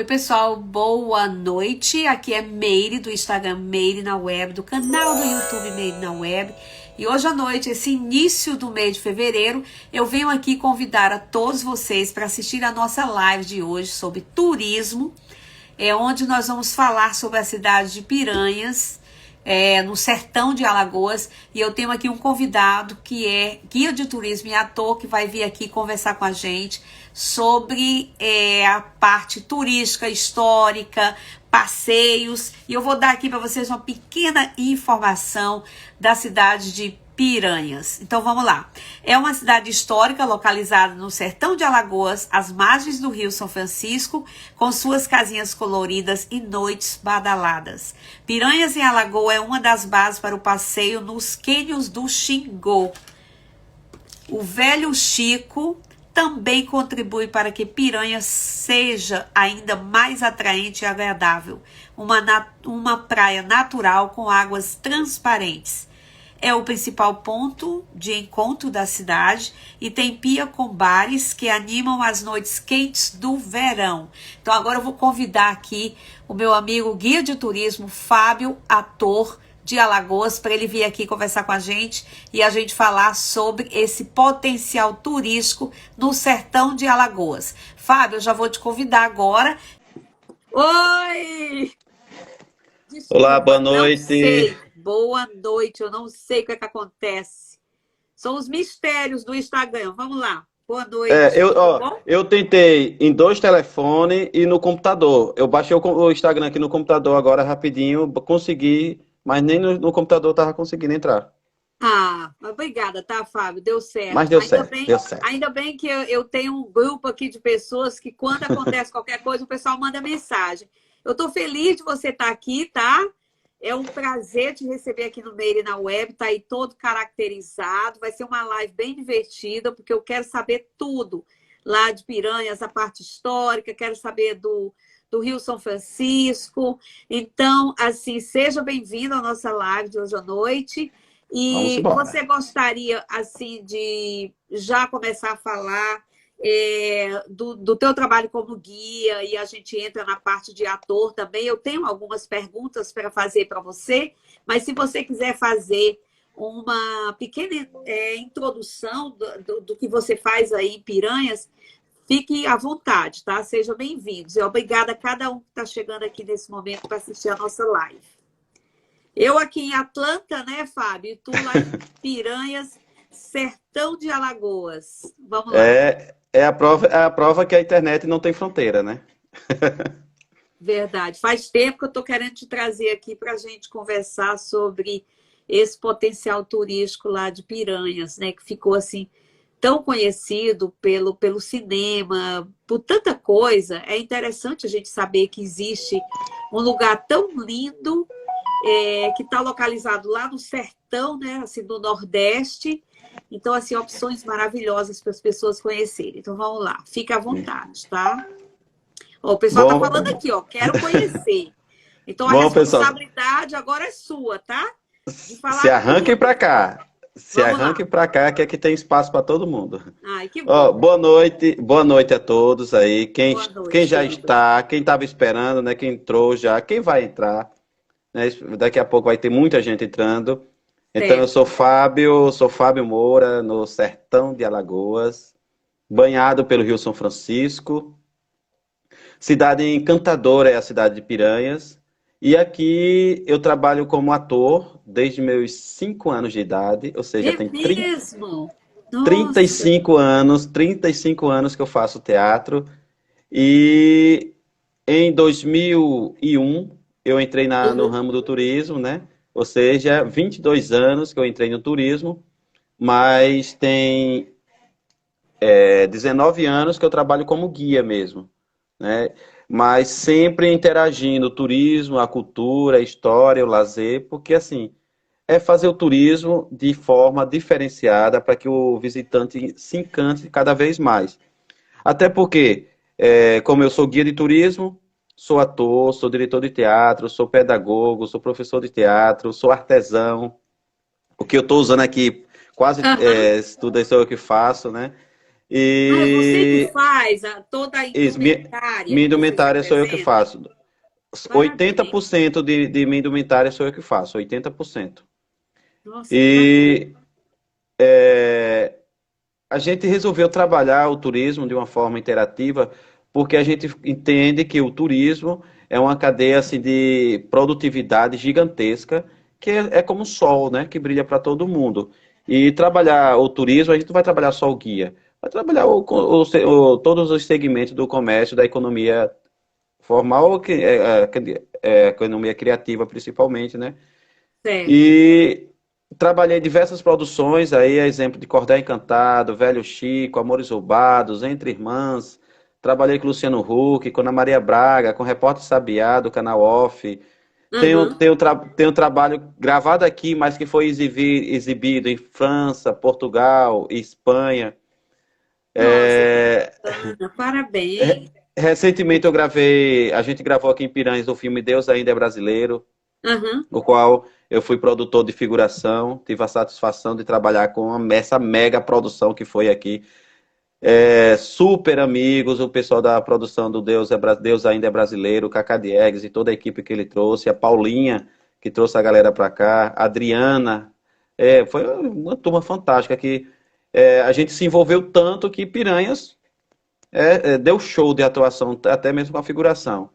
pessoal, boa noite. Aqui é Meire do Instagram Meire na Web, do canal do YouTube Meire na Web. E hoje à noite, esse início do mês de fevereiro, eu venho aqui convidar a todos vocês para assistir a nossa live de hoje sobre turismo, onde nós vamos falar sobre a cidade de Piranhas, no sertão de Alagoas, e eu tenho aqui um convidado que é guia de turismo e ator, que vai vir aqui conversar com a gente sobre a parte turística, histórica, passeios, e eu vou dar aqui para vocês uma pequena informação da cidade de Piranhas. Então vamos lá. É uma cidade histórica localizada no sertão de Alagoas, às margens do Rio São Francisco, com suas casinhas coloridas e noites badaladas. Piranhas em Alagoas é uma das bases para o passeio nos cânions do Xingó. O velho Chico também contribui para que Piranhas seja ainda mais atraente e agradável. Uma praia natural com águas transparentes. É o principal ponto de encontro da cidade e tem pia com bares que animam as noites quentes do verão. Então agora eu vou convidar aqui o meu amigo guia de turismo, Fábio, ator de Alagoas, para ele vir aqui conversar com a gente e a gente falar sobre esse potencial turístico no sertão de Alagoas. Fábio, eu já vou te convidar agora. Oi! Desculpa, Olá, boa não noite. sei. Boa noite, eu não sei o que é que acontece. São os mistérios do Instagram. Vamos lá. Boa noite. Tudo bom? Eu tentei em 2 telefones e no computador. Eu baixei o Instagram aqui no computador agora rapidinho, consegui, mas nem no computador estava conseguindo entrar. Ah, obrigada, tá, Fábio? Deu certo. Mas deu certo, deu certo. Ainda bem que eu tenho um grupo aqui de pessoas que quando acontece qualquer coisa, o pessoal manda mensagem. Eu tô feliz de você estar aqui, tá? É um prazer te receber aqui no Meire na Web, tá aí todo caracterizado. Vai ser uma live bem divertida, porque eu quero saber tudo lá de Piranhas, a parte histórica, quero saber do Rio São Francisco. Então, assim, seja bem-vindo à nossa live de hoje à noite. E você gostaria, assim, de já começar a falar do teu trabalho como guia, e a gente entra na parte de ator também. Eu tenho algumas perguntas para fazer para você, mas se você quiser fazer uma pequena introdução do que você faz aí em Piranhas, fique à vontade, tá? Sejam bem-vindos. E obrigada a cada um que está chegando aqui nesse momento para assistir a nossa live. Eu aqui em Atlanta, né, Fábio? E tu lá em Piranhas, sertão de Alagoas. Vamos lá. É a prova que a internet não tem fronteira, né? Verdade. Faz tempo que eu estou querendo te trazer aqui para a gente conversar sobre esse potencial turístico lá de Piranhas, né? Que ficou assim tão conhecido pelo cinema, por tanta coisa. É interessante a gente saber que existe um lugar tão lindo que está localizado lá no sertão, né? Assim, do Nordeste. Então, assim, opções maravilhosas para as pessoas conhecerem. Então, vamos lá. Fica à vontade, tá? Ó, o pessoal está falando aqui, ó. Quero conhecer. Então, a responsabilidade agora é sua, tá? De falar Se arranquem para cá. Se Vamos arranquem para cá, que aqui tem espaço para todo mundo. Ai, que bom. Boa noite a todos aí. Quem já querido. está, quem estava esperando, né? Quem entrou já, quem vai entrar. Né, daqui a pouco vai ter muita gente entrando. Então, eu sou Fábio Moura, no sertão de Alagoas, banhado pelo Rio São Francisco. Cidade encantadora é a cidade de Piranhas. E aqui eu trabalho como ator desde meus 5 anos de idade, ou seja, tem 35 anos que eu faço teatro. E em 2001 eu entrei no ramo do turismo, né? Ou seja, 22 anos que eu entrei no turismo, mas tem 19 anos que eu trabalho como guia mesmo, né? Mas sempre interagindo o turismo, a cultura, a história, o lazer, porque assim, é fazer o turismo de forma diferenciada para que o visitante se encante cada vez mais. Até porque, como eu sou guia de turismo, sou ator, sou diretor de teatro, sou pedagogo, sou professor de teatro, sou artesão. O que eu estou usando aqui, quase tudo isso é o que faço, né? Ah, é você que E faz toda a isso, indumentária minha que você se indumentária sou eu que apresenta? faço. Parabéns. 80% de minha indumentária sou eu que faço, 80%. Nossa, que bacana. E a gente resolveu trabalhar o turismo de uma forma interativa, porque a gente entende que o turismo é uma cadeia assim, de produtividade gigantesca, que é como o sol, né, que brilha para todo mundo. E trabalhar o turismo, a gente não vai trabalhar só o guia, vai trabalhar todos os segmentos do comércio, da economia formal, economia criativa principalmente, né? Certo. E trabalhei em diversas produções, aí exemplo de Cordel Encantado, Velho Chico, Amores Roubados, Entre Irmãs. Trabalhei com Luciano Huck, com Ana Maria Braga, com Repórter Sabiá, do Canal Off. Aham. Tenho trabalho gravado aqui, mas que foi exibido em França, Portugal e Espanha. Nossa, que É, bacana. Parabéns. recentemente a gente gravou aqui em Piranhas o filme Deus Ainda é Brasileiro, Aham. no qual eu fui produtor de figuração, tive a satisfação de trabalhar com essa mega produção que foi aqui. Super amigos, o pessoal da produção do Deus Ainda é Brasileiro, o Cacá Diegues e toda a equipe que ele trouxe, a Paulinha, que trouxe a galera para cá, a Adriana. Foi uma turma fantástica que a gente se envolveu tanto que Piranhas deu show de atuação, até mesmo com a figuração.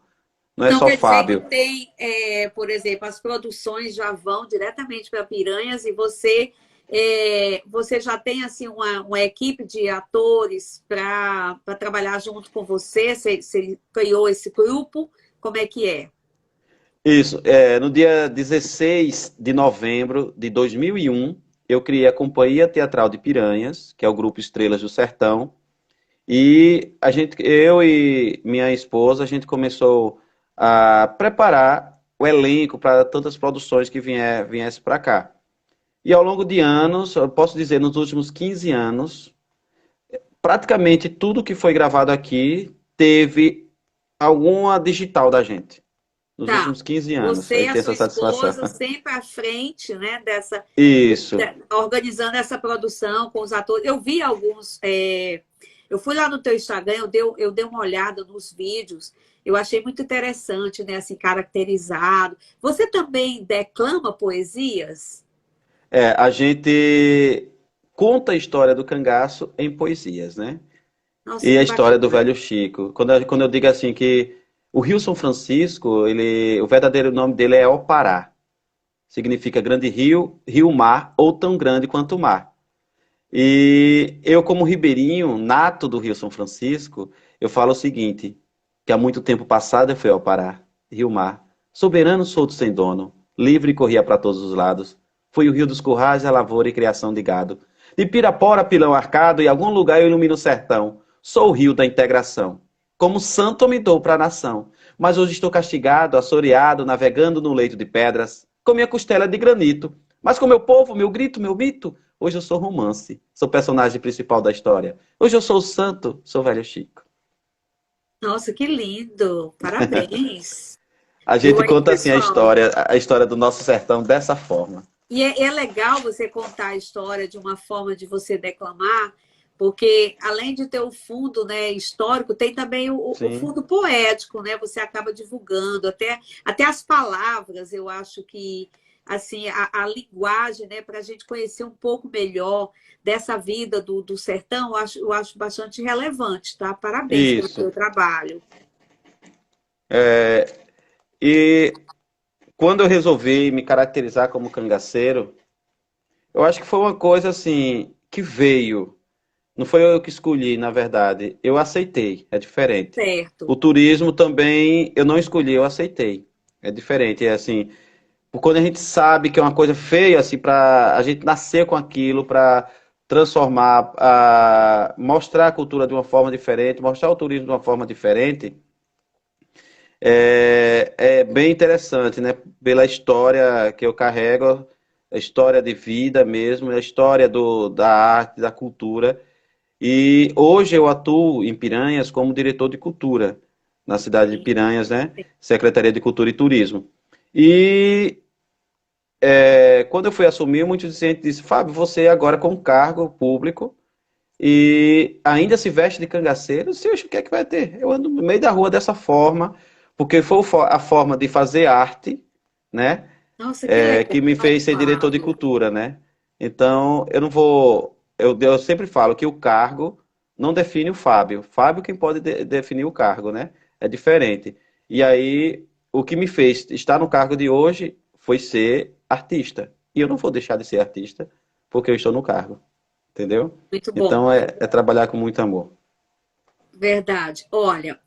Não é Então só quer dizer que Fábio. tem, por exemplo, as produções já vão diretamente para Piranhas e você já tem assim uma equipe de atores para trabalhar junto com você? Você criou esse grupo? Como é que é? Isso, no dia 16 de novembro de 2001, eu criei a Companhia Teatral de Piranhas, que é o grupo Estrelas do Sertão, e eu e minha esposa, a gente começou a preparar o elenco para tantas produções que viessem para cá. E ao longo de anos, eu posso dizer, nos últimos 15 anos, praticamente tudo que foi gravado aqui teve alguma digital da gente. Nos Tá. últimos 15 anos, Você eu e a tenho sua essa satisfação. esposa sempre à frente, né, Isso. organizando essa produção com os atores. Eu vi alguns. Eu fui lá no teu Instagram, eu dei uma olhada nos vídeos. Eu achei muito interessante, né? Assim, caracterizado. Você também declama poesias? A gente conta a história do cangaço em poesias, né? Nossa, E a que história do bacana. velho Chico. Quando eu digo assim que o Rio São Francisco, o verdadeiro nome dele é Opará. Significa grande rio, rio-mar ou tão grande quanto o mar. E eu, como ribeirinho nato do Rio São Francisco, eu falo o seguinte, que há muito tempo passado eu fui ao Pará, rio-mar, soberano solto sem dono, livre corria para todos os lados. Foi o rio dos currais, a lavoura e criação de gado. De Pirapora, Pilão Arcado, em algum lugar eu ilumino o sertão. Sou o rio da integração. Como santo me dou para a nação. Mas hoje estou castigado, assoreado, navegando no leito de pedras, com minha costela de granito. Mas com meu povo, meu grito, meu mito, hoje eu sou romance, sou personagem principal da história. Hoje eu sou o santo, sou velho Chico. Nossa, que lindo. Parabéns. A Viu gente aí, conta assim pessoal? a história do nosso sertão dessa forma. E é legal você contar a história de uma forma de você declamar, porque além de ter o fundo, né, histórico, tem também o Sim, fundo poético, né? Você acaba divulgando, até as palavras, eu acho que assim, a linguagem, né, para a gente conhecer um pouco melhor dessa vida do sertão, eu acho bastante relevante, tá? Parabéns pelo isso. seu trabalho. E quando eu resolvi me caracterizar como cangaceiro, eu acho que foi uma coisa assim que veio. Não foi eu que escolhi, na verdade. Eu aceitei, é diferente. O Certo. turismo também eu não escolhi, eu aceitei. É diferente, é assim, quando a gente sabe que é uma coisa feia, assim, para a gente nascer com aquilo, para transformar, mostrar a cultura de uma forma diferente, mostrar o turismo de uma forma diferente, é bem interessante, né? Pela história que eu carrego, a história de vida mesmo, a história da arte, da cultura. E hoje eu atuo em Piranhas como diretor de cultura, na cidade de Sim. Piranhas, né? Secretaria de Cultura e Turismo. E quando eu fui assumir, muitos discentes disseram, Fábio, você agora com cargo público e ainda se veste de cangaceiro, você acha o que é que vai ter? Eu ando no meio da rua dessa forma, porque foi a forma de fazer arte, né? Nossa, que legal, Que me fez ser diretor de Fábio. cultura, né? Então, eu não vou. Eu sempre falo que o cargo não define o Fábio. Fábio quem pode definir o cargo, né? É diferente. E aí, o que me fez estar no cargo de hoje foi ser artista. E eu não vou deixar de ser artista porque eu estou no cargo, entendeu? Muito bom. Então, é trabalhar com muito amor. Verdade. Olha,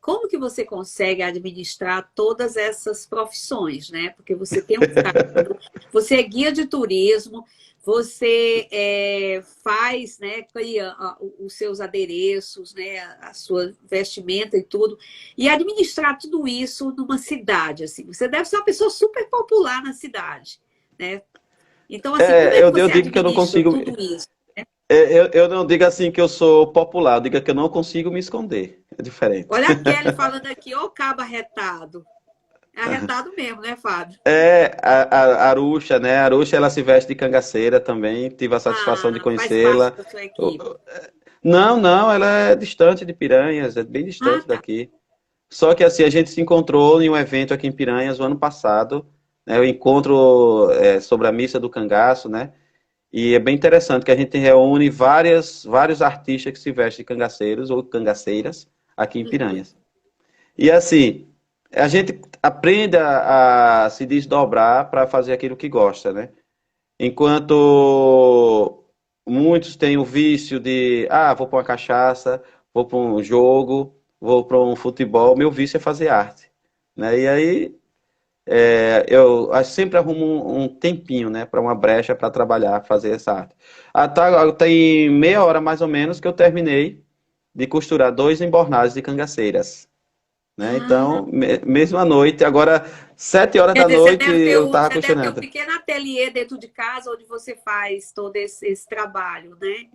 como que você consegue administrar todas essas profissões, né? Porque você tem um cargo, você é guia de turismo, você faz, né, cria os seus adereços, né, a sua vestimenta e tudo, e administrar tudo isso numa cidade, assim. Você deve ser uma pessoa super popular na cidade, né? Então, assim, como é que Eu você digo que eu não administra consigo. tudo isso? Eu não digo assim que eu sou popular, eu digo que eu não consigo me esconder. É diferente. Olha a Kelly falando aqui, ô cabo arretado. É arretado mesmo, né, Fábio? A Aruxa, né? A Aruxa, ela se veste de cangaceira também. Tive a satisfação de Ah, faz parte conhecê-la. da sua equipe. Não, não, ela é distante de Piranhas, é bem Ah, distante tá. daqui. Só que assim, a gente se encontrou em um evento aqui em Piranhas o ano passado, né? O encontro sobre a missa do cangaço, né? E é bem interessante que a gente reúne vários artistas que se vestem de cangaceiros ou cangaceiras aqui em Uhum. Piranhas. E assim, a gente aprende a se desdobrar para fazer aquilo que gosta, né? Enquanto muitos têm o vício de, vou para uma cachaça, vou para um jogo, vou para um futebol, meu vício é fazer arte, né? E aí sempre arrumo um tempinho, né, para uma brecha para trabalhar, fazer essa arte. Tem meia hora mais ou menos que eu terminei de costurar dois embornados de cangaceiras, né? Ah, Então, mesma noite, agora 7 horas quer da dizer, noite eu tava você deve ter um costurando. pequeno ateliê dentro de casa onde você faz todo esse trabalho, né?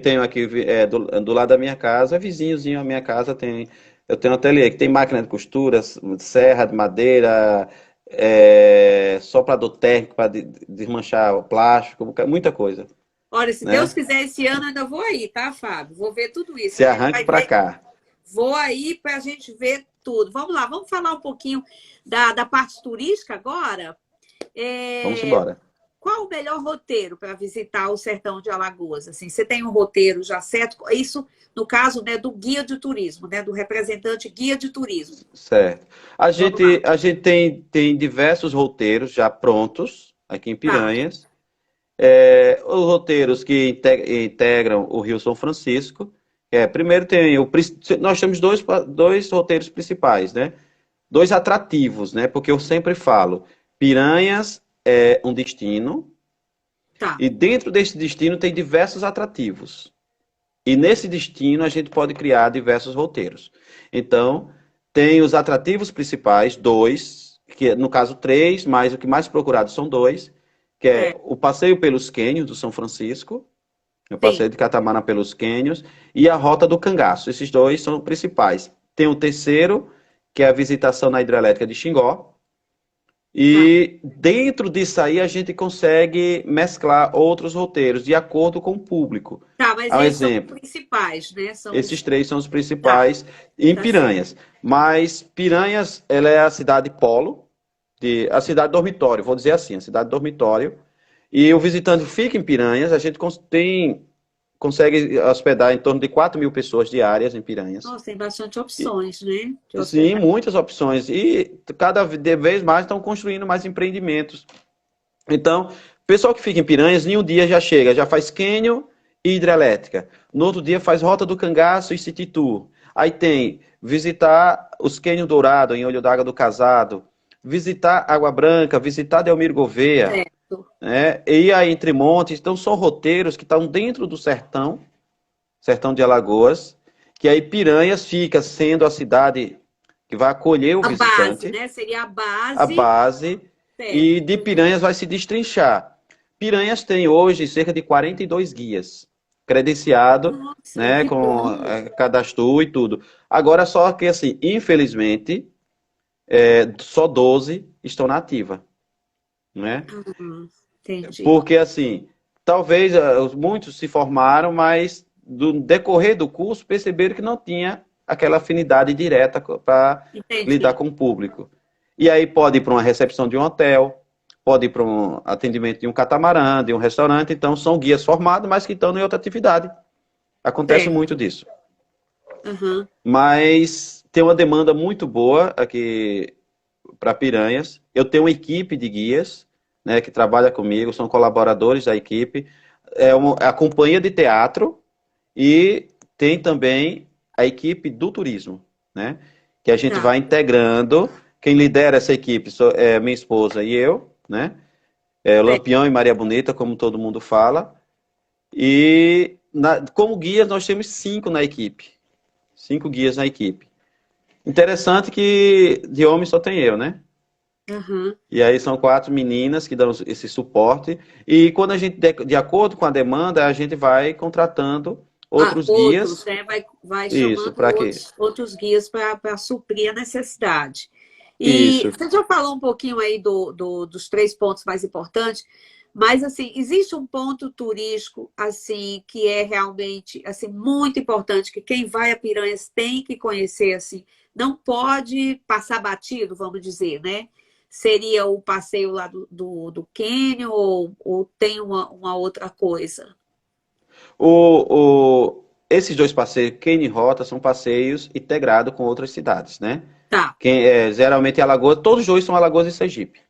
Tenho aqui do lado da minha casa, vizinhozinho à minha casa, eu tenho um ateliê que tem máquina de costura, serra de madeira, soprador térmico para desmanchar o plástico, muita coisa, Olha, se Deus né? quiser, esse ano eu ainda vou aí, tá, Fábio? Vou ver tudo isso. Se A gente arranque vai para ver. cá. Vou aí para a gente ver tudo. Vamos lá, vamos falar um pouquinho da parte turística agora. Vamos É, embora. Qual o melhor roteiro para visitar o sertão de Alagoas? Assim, você tem um roteiro já certo? Isso no caso, né, do guia de turismo, né, do representante guia de turismo. Certo. Vamos lá. A gente tem diversos roteiros já prontos aqui em Tá. Piranhas. Os roteiros que integram o Rio São Francisco. Primeiro nós temos dois roteiros principais, né? Dois atrativos, né? Porque eu sempre falo, Piranhas é um destino Tá. e dentro desse destino tem diversos atrativos. E nesse destino a gente pode criar diversos roteiros. Então, tem os atrativos principais, dois, que no caso três, mas o que mais procurado são dois, que é É. o passeio pelos cânions do São Francisco, o passeio Sim. de catamarã pelos cânions, e a rota do cangaço. Esses dois são principais. Tem o terceiro, que é a visitação na hidrelétrica de Xingó, Tá. e dentro disso aí a gente consegue mesclar outros roteiros de acordo com o público. Tá, mas Há um esses são os exemplo. principais, né? São Esses os. três são os Tá, principais em tá certo. Piranhas. Mas Piranhas, ela é a cidade polo, a cidade dormitório, vou dizer assim, a cidade dormitório. E o visitante fica em Piranhas, a gente consegue hospedar em torno de 4.000 pessoas diárias em Piranhas. Nossa, tem bastante E, opções, né? De sim, hospedagem. muitas opções. E cada vez mais estão construindo mais empreendimentos. Então, o pessoal que fica em Piranhas, em um dia já chega, já faz cânion e hidrelétrica. No outro dia faz Rota do Cangaço e City Tour. Aí tem visitar os cânions Dourado, em Olho d'Água do Casado, visitar Água Branca, visitar Delmiro Gouveia, Certo. né? E aí Entre Montes. Então são roteiros que estão dentro do sertão de Alagoas, que aí Piranhas fica sendo a cidade que vai acolher o A base, visitante, né? Seria a a base. base, e Certo. de Piranhas vai se destrinchar. Piranhas tem hoje cerca de 42 guias, credenciado, Nossa, né, que com bom. cadastro e tudo. Agora só que assim, infelizmente, só 12 estão na ativa, né? Entendi. Porque assim, talvez muitos se formaram, mas do decorrer do curso perceberam que não tinha aquela afinidade direta para lidar Entendi. com o público. E aí pode ir para uma recepção de um hotel, pode ir para um atendimento de um catamarã, de um restaurante. Então são guias formados, mas que estão em outra atividade. Acontece Certo. muito disso. Aham. Mas tem uma demanda muito boa aqui para Piranhas. Eu tenho uma equipe de guias, né, que trabalha comigo, são colaboradores da equipe. É a companhia de teatro e tem também a equipe do turismo, né, que a gente Tá. vai integrando. Quem lidera essa equipe é minha esposa e eu, né? Certo. Lampião e Maria Bonita, como todo mundo fala. E como guias nós temos 5 na equipe. 5 guias na equipe. Interessante que de homem só tem eu, né? Aham. E aí são 4 meninas que dão esse suporte. E quando a gente, de acordo com a demanda, a gente vai contratando Ah, outros outros, guias. né? Vai Isso, chamando para quê? outros guias para suprir a necessidade. E Isso. você já falou um pouquinho aí dos 3 pontos mais importantes, mas assim, existe um ponto turístico assim que é realmente assim muito importante, que quem vai a Piranhas tem que conhecer assim, não pode passar batido, vamos dizer, né? Seria o passeio lá do Quênia ou tem uma outra coisa? Esses 2 passeios, Cane e Rota, são passeios integrados com outras cidades, né? Tá, Geralmente em Alagoas, todos os 2 são Alagoas e Sergipe.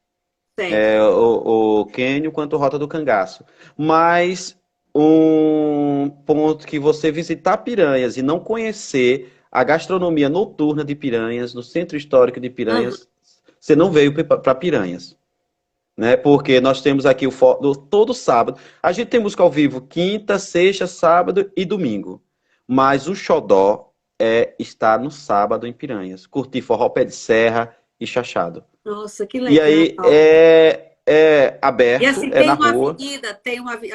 certo. O Quênio quanto Rota do Cangaço. Mas um ponto que você visitar Piranhas e não conhecer a gastronomia noturna de Piranhas, no centro histórico de Aham. Piranhas, você não veio para Piranhas, né? Porque nós temos aqui todo sábado. A gente tem música ao vivo quinta, sexta, sábado e domingo. Mas o xodó estar no sábado em Piranhas. Curtir forró pé de serra e chachado. Nossa, que E legal. aí é E aberto, assim, é na tem uma rua. avenida,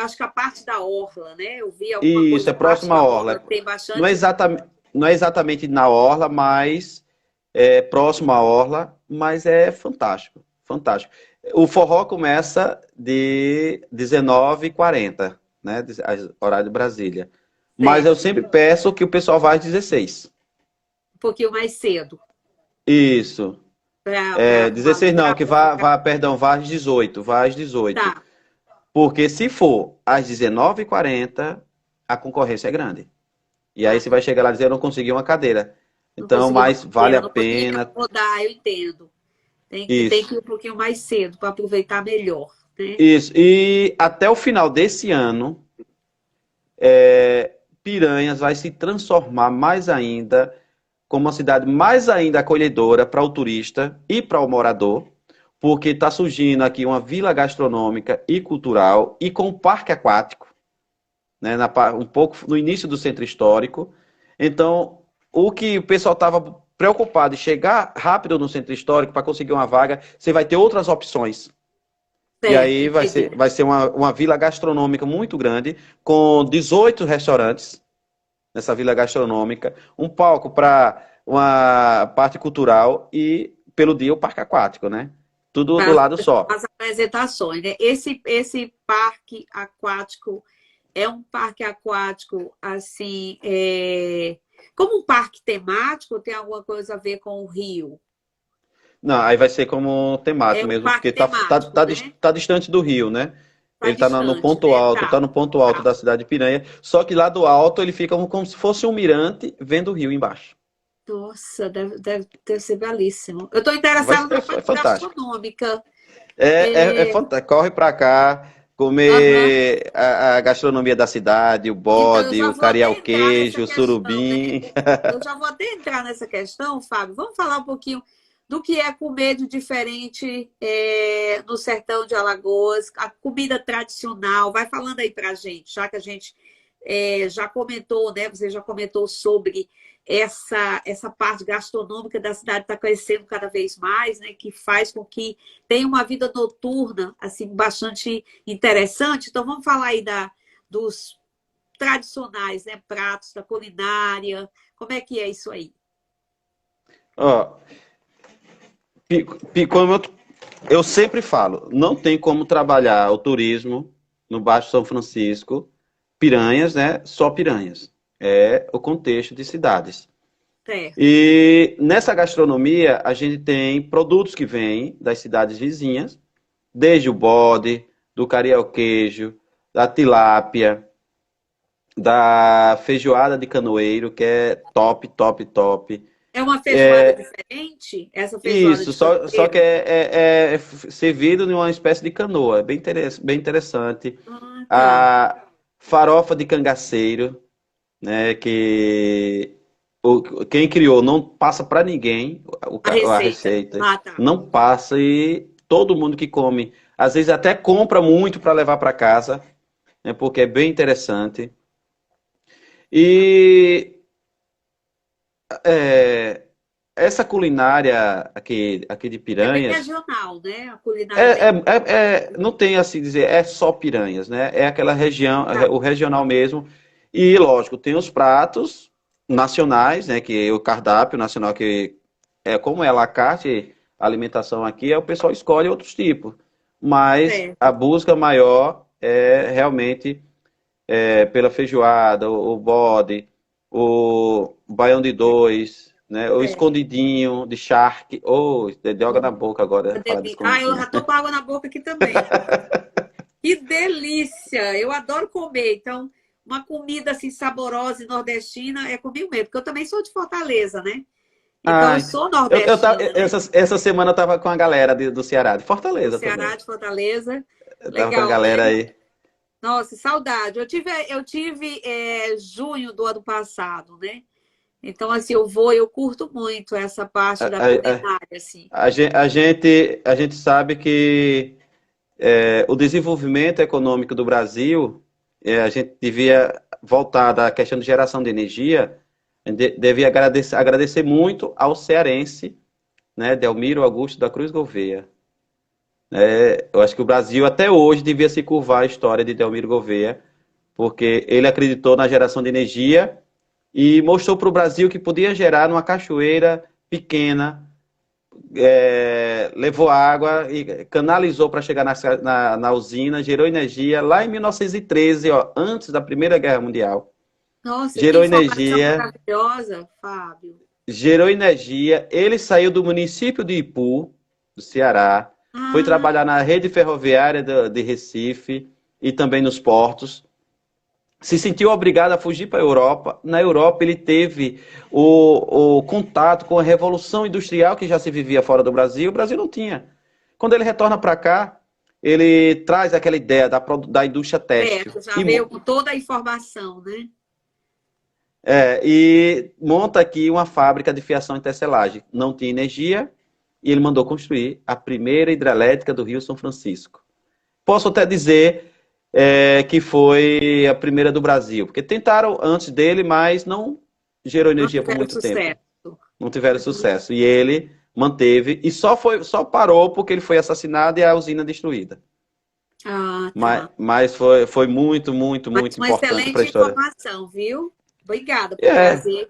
acho que a parte da Orla, né? Eu vi alguma Isso, coisa, é a parte próximo à da Orla orla. tem Não é bastante. exatamente, não é exatamente na orla, mas é próximo à orla, mas é fantástico, fantástico. O forró começa de 19h40, né? Horário de Brasília. Mas eu Certo, sempre peço que o pessoal vá às 16. um pouquinho mais cedo, Isso. para 16 não, que ficar. perdão, vá às 18, vá às 18. Tá. Porque se for às 19h40, a concorrência é grande. E aí Ah, você vai chegar lá e dizer, eu não consegui uma cadeira. não Então, consegui uma mas vale cadeira, a não consegui me pena acomodar, eu entendo. Tem isso. que ir um pouquinho mais cedo para aproveitar melhor, né? Isso. E até o final desse ano, Piranhas vai se transformar mais ainda como uma cidade mais ainda acolhedora para o turista e para o morador, porque está surgindo aqui uma vila gastronômica e cultural e com um parque aquático, né, um pouco no início do centro histórico. Então, o que o pessoal estava preocupado em chegar rápido no centro histórico para conseguir uma vaga, você vai ter outras opções. E Certo, aí entendi. vai ser uma vila gastronômica muito grande, com 18 restaurantes nessa vila gastronômica, um palco para uma parte cultural e, pelo dia, o parque aquático, né? Tudo do Para lado só. as apresentações, né? Esse parque aquático é um parque aquático assim, como um parque temático, ou tem alguma coisa a ver com o rio? Não, aí vai ser como É temático um mesmo, porque parque temático, né? tá distante do rio, né? Está Ele tá no distante, ponto né? alto, Tá, tá no ponto alto tá. da cidade de Piranha, só que lá do alto ele fica como se fosse um mirante vendo o rio embaixo. Nossa, deve ser belíssimo. Eu estou interessada na É parte fantástico. gastronômica. É É, fantástico. Corre pra cá, aham. comer a gastronomia da cidade, o Então, eu bode, já o vou até carial entrar nessa queijo, o questão, né? surubim. Eu já vou até entrar nessa questão, Fábio. Vamos falar um pouquinho do que é comer de diferente no sertão de Alagoas, a comida tradicional. Vai falando aí pra gente, já que a gente já comentou, né? Você já comentou sobre essa parte gastronômica da cidade está crescendo cada vez mais, né? Que faz com que tenha uma vida noturna assim bastante interessante. Então vamos falar aí dos tradicionais, né? Pratos da culinária. Como é que é isso aí? Ó, como eu sempre falo, não tem como trabalhar o turismo no Baixo São Francisco, Piranhas, né? Só Piranhas. É o contexto de cidades. Certo. E nessa gastronomia, a gente tem produtos que vêm das cidades vizinhas, desde o bode, do carial-queijo, da tilápia, da feijoada de canoeiro, que é top, top, top. É uma feijoada diferente? Essa feijoada Isso, de só que canteiro? é servido em uma espécie de canoa, é bem interessante. Ah, tá. A farofa de cangaceiro, né, que quem criou não passa para ninguém A a receita. receita, Ah, tá. não passa e todo mundo que come, às vezes até compra muito para levar para casa, né, porque é bem interessante. E é, essa culinária aqui de É bem Piranhas regional, né? A culinária é bem. não tem assim dizer, é só Piranhas, né? É aquela região, Tá. o regional mesmo. E lógico, tem os pratos nacionais, né? Que é o cardápio nacional, que é como é à la carte, a alimentação aqui, o pessoal escolhe outros tipos. Mas a Certo. busca maior é realmente pela feijoada, o bode, o baião de dois, né? O Certo. escondidinho de charque. Oh, deu água na boca Uma agora, falar de delícia. Ah, eu escondidinho. já tô com água na boca aqui também, já. Que delícia! Eu adoro comer. Então, uma comida assim saborosa e nordestina é comigo mesmo, porque eu também sou de Fortaleza, né? Então, eu Ai, sou nordestina, né? essa semana eu tava com a galera do Ceará, de Do Fortaleza Ceará, também. de Fortaleza. Eu tava com a Legal, galera né? aí. Nossa, saudade. Eu tive junho do ano passado, né? Então, assim, eu curto muito essa parte da A, culinária, assim. a gente sabe que o desenvolvimento econômico do Brasil, a gente devia voltar da questão de geração de energia, a gente devia agradecer muito ao cearense, né, Delmiro Augusto da Cruz Gouveia. Eu acho que o Brasil até hoje devia se curvar à história de Delmiro Gouveia, porque ele acreditou na geração de energia e mostrou para o Brasil que podia gerar numa cachoeira pequena, levou água e canalizou para chegar na usina, gerou energia lá em 1913, ó, antes da Primeira Guerra Mundial. Nossa, que Gerou informação energia, maravilhosa, Fábio. gerou energia. Ele saiu do município de Ipu, do Ceará, foi Ah, trabalhar na rede ferroviária de Recife e também nos portos. Se sentiu obrigado a fugir para a Europa. Na Europa, ele teve o contato com a Revolução Industrial que já se vivia fora do Brasil. O Brasil não tinha. Quando ele retorna para cá, ele traz aquela ideia da indústria têxtil certo, já veio com toda a informação, né? e monta aqui uma fábrica de fiação e tecelagem. Não tinha energia e ele mandou construir a primeira hidrelétrica do Rio São Francisco. Posso até dizer que foi a primeira do Brasil, porque tentaram antes dele, mas não gerou Não energia por tiveram muito tempo. sucesso. Não tiveram sucesso. E ele manteve e só parou porque ele foi assassinado e a usina destruída. Ah, tá. Mas foi muito, muito, Mas muito uma importante para a excelente história. informação, viu? Obrigada por É, trazer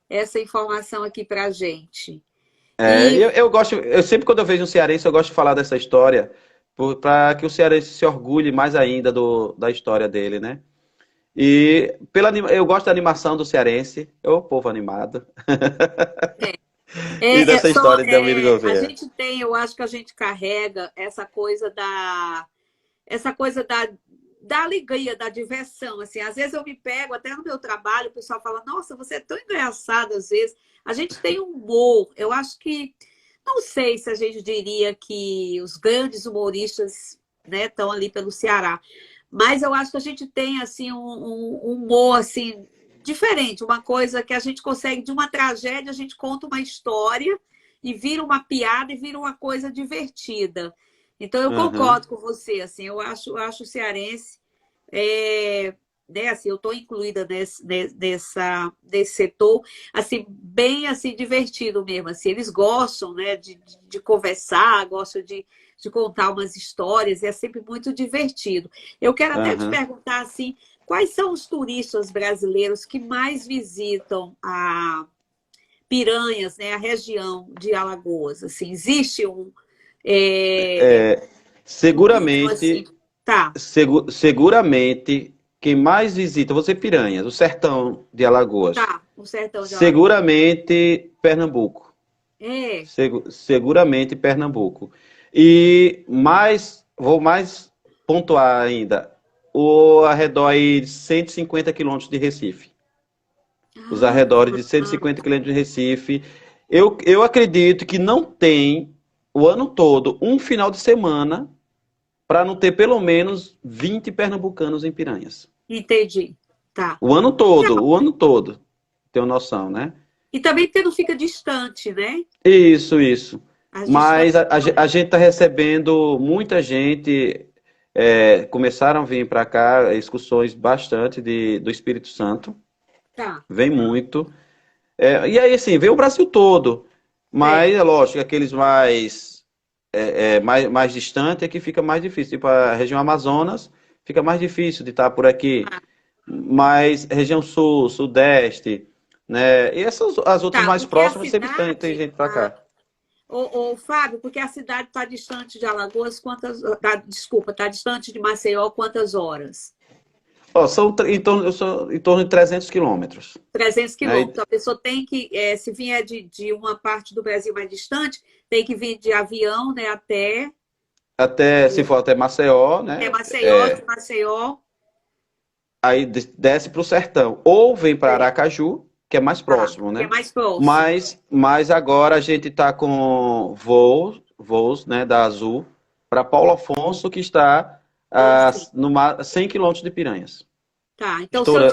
essa informação aqui para a gente. E eu gosto, eu sempre quando eu vejo um cearense, eu gosto de falar dessa história, para que o cearense se orgulhe mais ainda da história dele, né? E eu gosto da animação do cearense, é o povo animado, e dessa história de Delmiro a Gouveia. gente tem, eu acho que a gente carrega essa coisa da alegria, da diversão, assim. Às vezes eu me pego, até no meu trabalho, o pessoal fala, nossa, você é tão engraçado às vezes. A gente tem humor. Eu acho que, não sei se a gente diria que os grandes humoristas, né, estão ali pelo Ceará, mas eu acho que a gente tem, assim, um humor, assim, diferente, uma coisa que a gente consegue, de uma tragédia, a gente conta uma história e vira uma piada e vira uma coisa divertida. Então, eu Aham, concordo com você, assim, eu acho o cearense, né, assim, eu estou incluída nesse setor, assim, bem, assim, divertido mesmo, assim, eles gostam, né, de conversar, gostam de contar umas histórias, é sempre muito divertido. Eu quero até te aham. perguntar, assim, quais são os turistas brasileiros que mais visitam a Piranhas, né, a região de Alagoas, assim, existe um, é, É, um número assim. seguramente, Tá, seguramente, quem mais visita, você Piranhas, o sertão de Alagoas, tá. O sertão de Alagoas. seguramente Pernambuco. É. Seguramente Pernambuco. E vou mais pontuar ainda, o arredor aí de 150 quilômetros de Recife. Os Ah, arredores de 150 quilômetros de Recife. Eu acredito que não tem o ano todo um final de semana para não ter pelo menos 20 pernambucanos em Piranhas. entendi. Tá. O ano todo. Tenho noção, né? E também porque não fica distante, né? Isso. As Mas distâncias. a gente está recebendo muita gente. Começaram a vir para cá excursões bastante do Espírito Santo. Tá, Vem muito. E aí, assim, vem o Brasil todo. Mas certo. é lógico, aqueles mais distantes é que fica mais difícil. Tipo, a região Amazonas fica mais difícil de estar por aqui. Tá, Mas região sul, sudeste, né? E as outras tá, mais porque a próximas sempre tem cidade. gente para cá. Fábio, porque a cidade está distante de Alagoas desculpa, está distante de Maceió quantas horas? Ó, em torno de 300 quilômetros. 300 Né? quilômetros. A pessoa tem que, se vier de uma parte do Brasil mais distante, tem que vir de avião, né, Se for até Maceió, até né? Maceió, de Maceió. Aí desce para o sertão. Ou vem para É, Aracaju, que é mais tá, próximo, que é né? mais próximo. Mas agora a gente está com voos, né, da Azul para Paulo Afonso, que está Ah, sim. 100 quilômetros de Piranhas. Tá. Então, Estoura,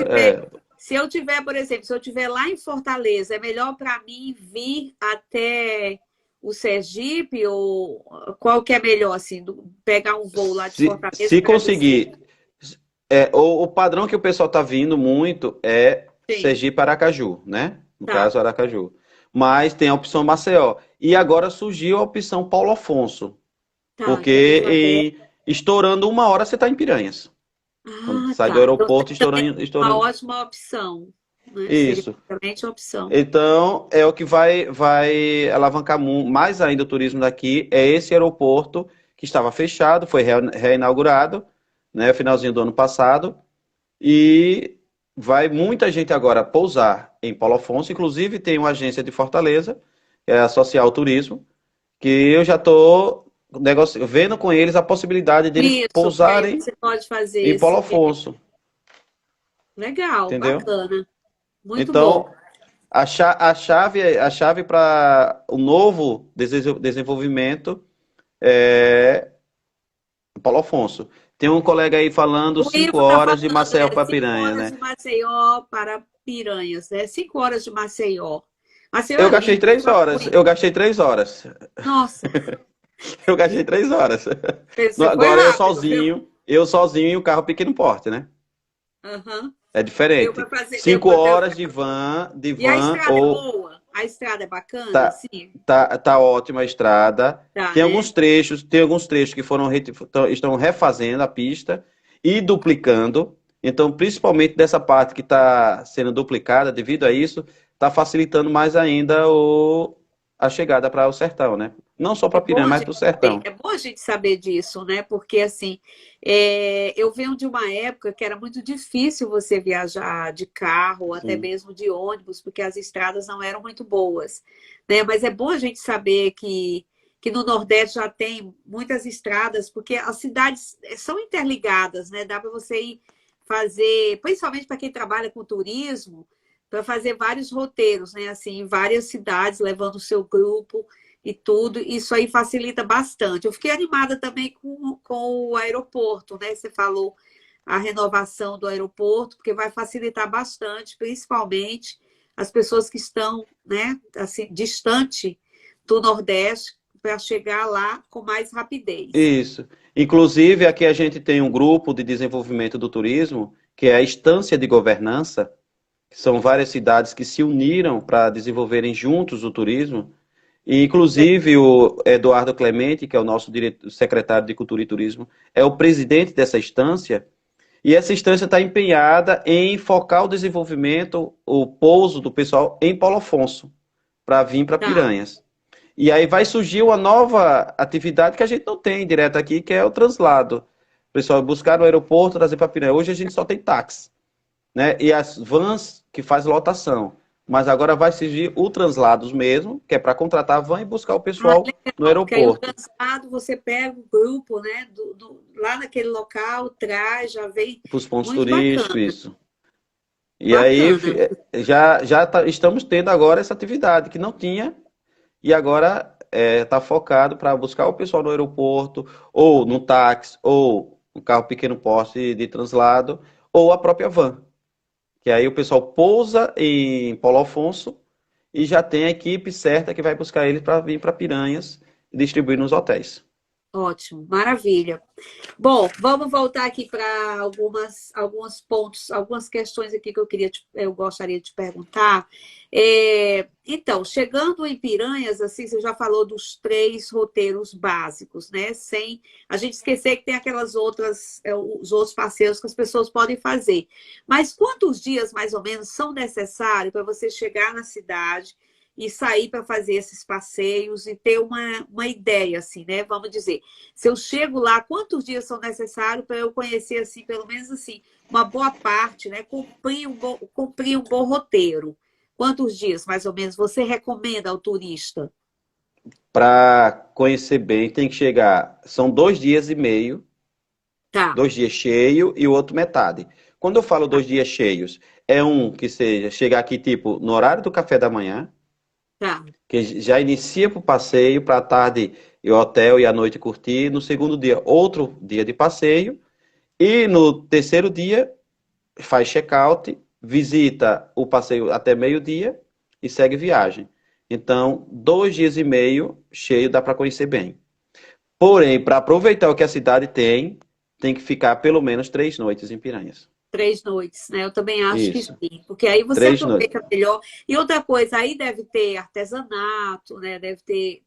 se eu tiver, por exemplo, se eu tiver lá em Fortaleza, é melhor para mim vir até o Sergipe ou qual que é melhor assim, pegar um voo lá de Fortaleza se para descer? conseguir, o padrão que o pessoal está vindo muito é Sim. Sergipe Aracaju, né? No Tá. caso, Aracaju. Mas tem a opção Maceió. E agora surgiu a opção Paulo Afonso, Tá, que é porque melhor até. estourando 1 hora você está em Piranhas. Quando Ah, sai do tá. Então aeroporto, uma estourando. ótima opção, né? Seria Isso. realmente uma opção. Então, é o que vai alavancar mais ainda o turismo daqui, é esse aeroporto que estava fechado, foi reinaugurado, né, finalzinho do ano passado, e vai muita gente agora pousar em Paulo Afonso, inclusive tem uma agência de Fortaleza, que é a Social Turismo, que eu já estou vendo com eles a possibilidade deles Isso, porque aí pousarem você pode fazer em Paulo esse. Afonso, Legal, entendeu? bacana. Muito bom. Então, a chave para o novo desenvolvimento é Paulo Afonso. Tem um colega aí falando O cinco Ivo está horas de falando, Maceió para 5 horas Piranha, de né? Maceió para Piranhas, né? 5 horas de Maceió. Maceió Eu é gastei lindo, eu três já horas. fui. Eu gastei 3 horas. Nossa, Eu gastei 3 horas. você foi Agora rápido, viu? eu sozinho e o carro pequeno porte, né? Aham. É Deu diferente. para fazer, Cinco horas de E a van estrada é ou boa? A estrada é bacana, tá, assim? tá ótima a estrada. Tá, né? Tem alguns trechos que estão refazendo a pista e duplicando. Então, principalmente dessa parte que está sendo duplicada, devido a isso, está facilitando mais ainda a chegada para o sertão, né? Não só É para bom Piranha, a mas gente para o saber, sertão. é bom a gente saber disso, né? Porque assim, eu venho de uma época que era muito difícil você viajar de carro, ou até Sim. mesmo de ônibus, porque as estradas não eram muito boas, né? Mas é bom a gente saber que no Nordeste já tem muitas estradas, porque as cidades são interligadas, né? Dá para você ir fazer, principalmente para quem trabalha com turismo, para fazer vários roteiros, né? Assim, em várias cidades, levando o seu grupo e tudo, isso aí facilita bastante. Eu fiquei animada também com o aeroporto, né? Você falou a renovação do aeroporto, porque vai facilitar bastante, principalmente as pessoas que estão, né, assim, distante do Nordeste, para chegar lá com mais rapidez. Isso. Inclusive, aqui a gente tem um grupo de desenvolvimento do turismo, que é a Estância de Governança, que são várias cidades que se uniram para desenvolverem juntos o turismo. E, inclusive, o Eduardo Clemente, que é o nosso secretário de Cultura e Turismo, é o presidente dessa instância, e essa instância está empenhada em focar o desenvolvimento, o pouso do pessoal em Paulo Afonso, para vir para Tá, Piranhas. E aí vai surgir uma nova atividade que a gente não tem direto aqui, que é o translado. pessoal ia buscar no aeroporto, trazer para Piranha. Hoje a gente só tem táxi, né? E as vans que faz lotação. Mas agora vai surgir o Translados mesmo, que é para contratar a van e buscar o Ah, pessoal no legal, porque aí o aeroporto, translado você pega o grupo, né, lá naquele local, traz, já vem para os pontos muito bacana, turísticos, isso. E aí bacana. estamos tendo agora essa atividade que não tinha e agora está focado para buscar o pessoal no aeroporto, ou no táxi, ou no carro pequeno porte de translado, ou a própria van. Que aí o pessoal pousa em Paulo Afonso e já tem a equipe certa que vai buscar eles para vir para Piranhas e distribuir nos hotéis. Ótimo, maravilha. Bom, vamos voltar aqui para alguns pontos, algumas questões aqui que eu gostaria de te perguntar. Então, chegando em Piranhas, assim, você já falou dos 3 roteiros básicos, né? Sem a gente esquecer que tem aquelas outras, os outros passeios que as pessoas podem fazer. Mas quantos dias, mais ou menos, são necessários para você chegar na cidade e sair para fazer esses passeios e ter uma ideia, assim, né? Vamos dizer, se eu chego lá, quantos dias são necessários para eu conhecer, assim, pelo menos assim, uma boa parte, né? Cumprir um bom roteiro. Quantos dias, mais ou menos, você recomenda ao turista? Para conhecer bem, tem que chegar. São 2 dias e meio, Tá, 2 dias cheio e o outro metade. Quando eu falo tá, 2 dias cheios, é um que seja chegar aqui tipo no horário do café da manhã, tá. que já inicia para o passeio, para a tarde e o hotel e à noite curtir. No segundo dia, outro dia de passeio. E no terceiro dia, faz check-out, visita o passeio até meio-dia e segue viagem. Então, 2 dias e meio cheio dá para conhecer bem. Porém, para aproveitar o que a cidade tem, tem que ficar pelo menos 3 noites em Piranhas. 3 noites, né? Eu também acho que Isso, sim, porque aí você 3 noites. aproveita melhor. E outra coisa, aí deve ter artesanato, né?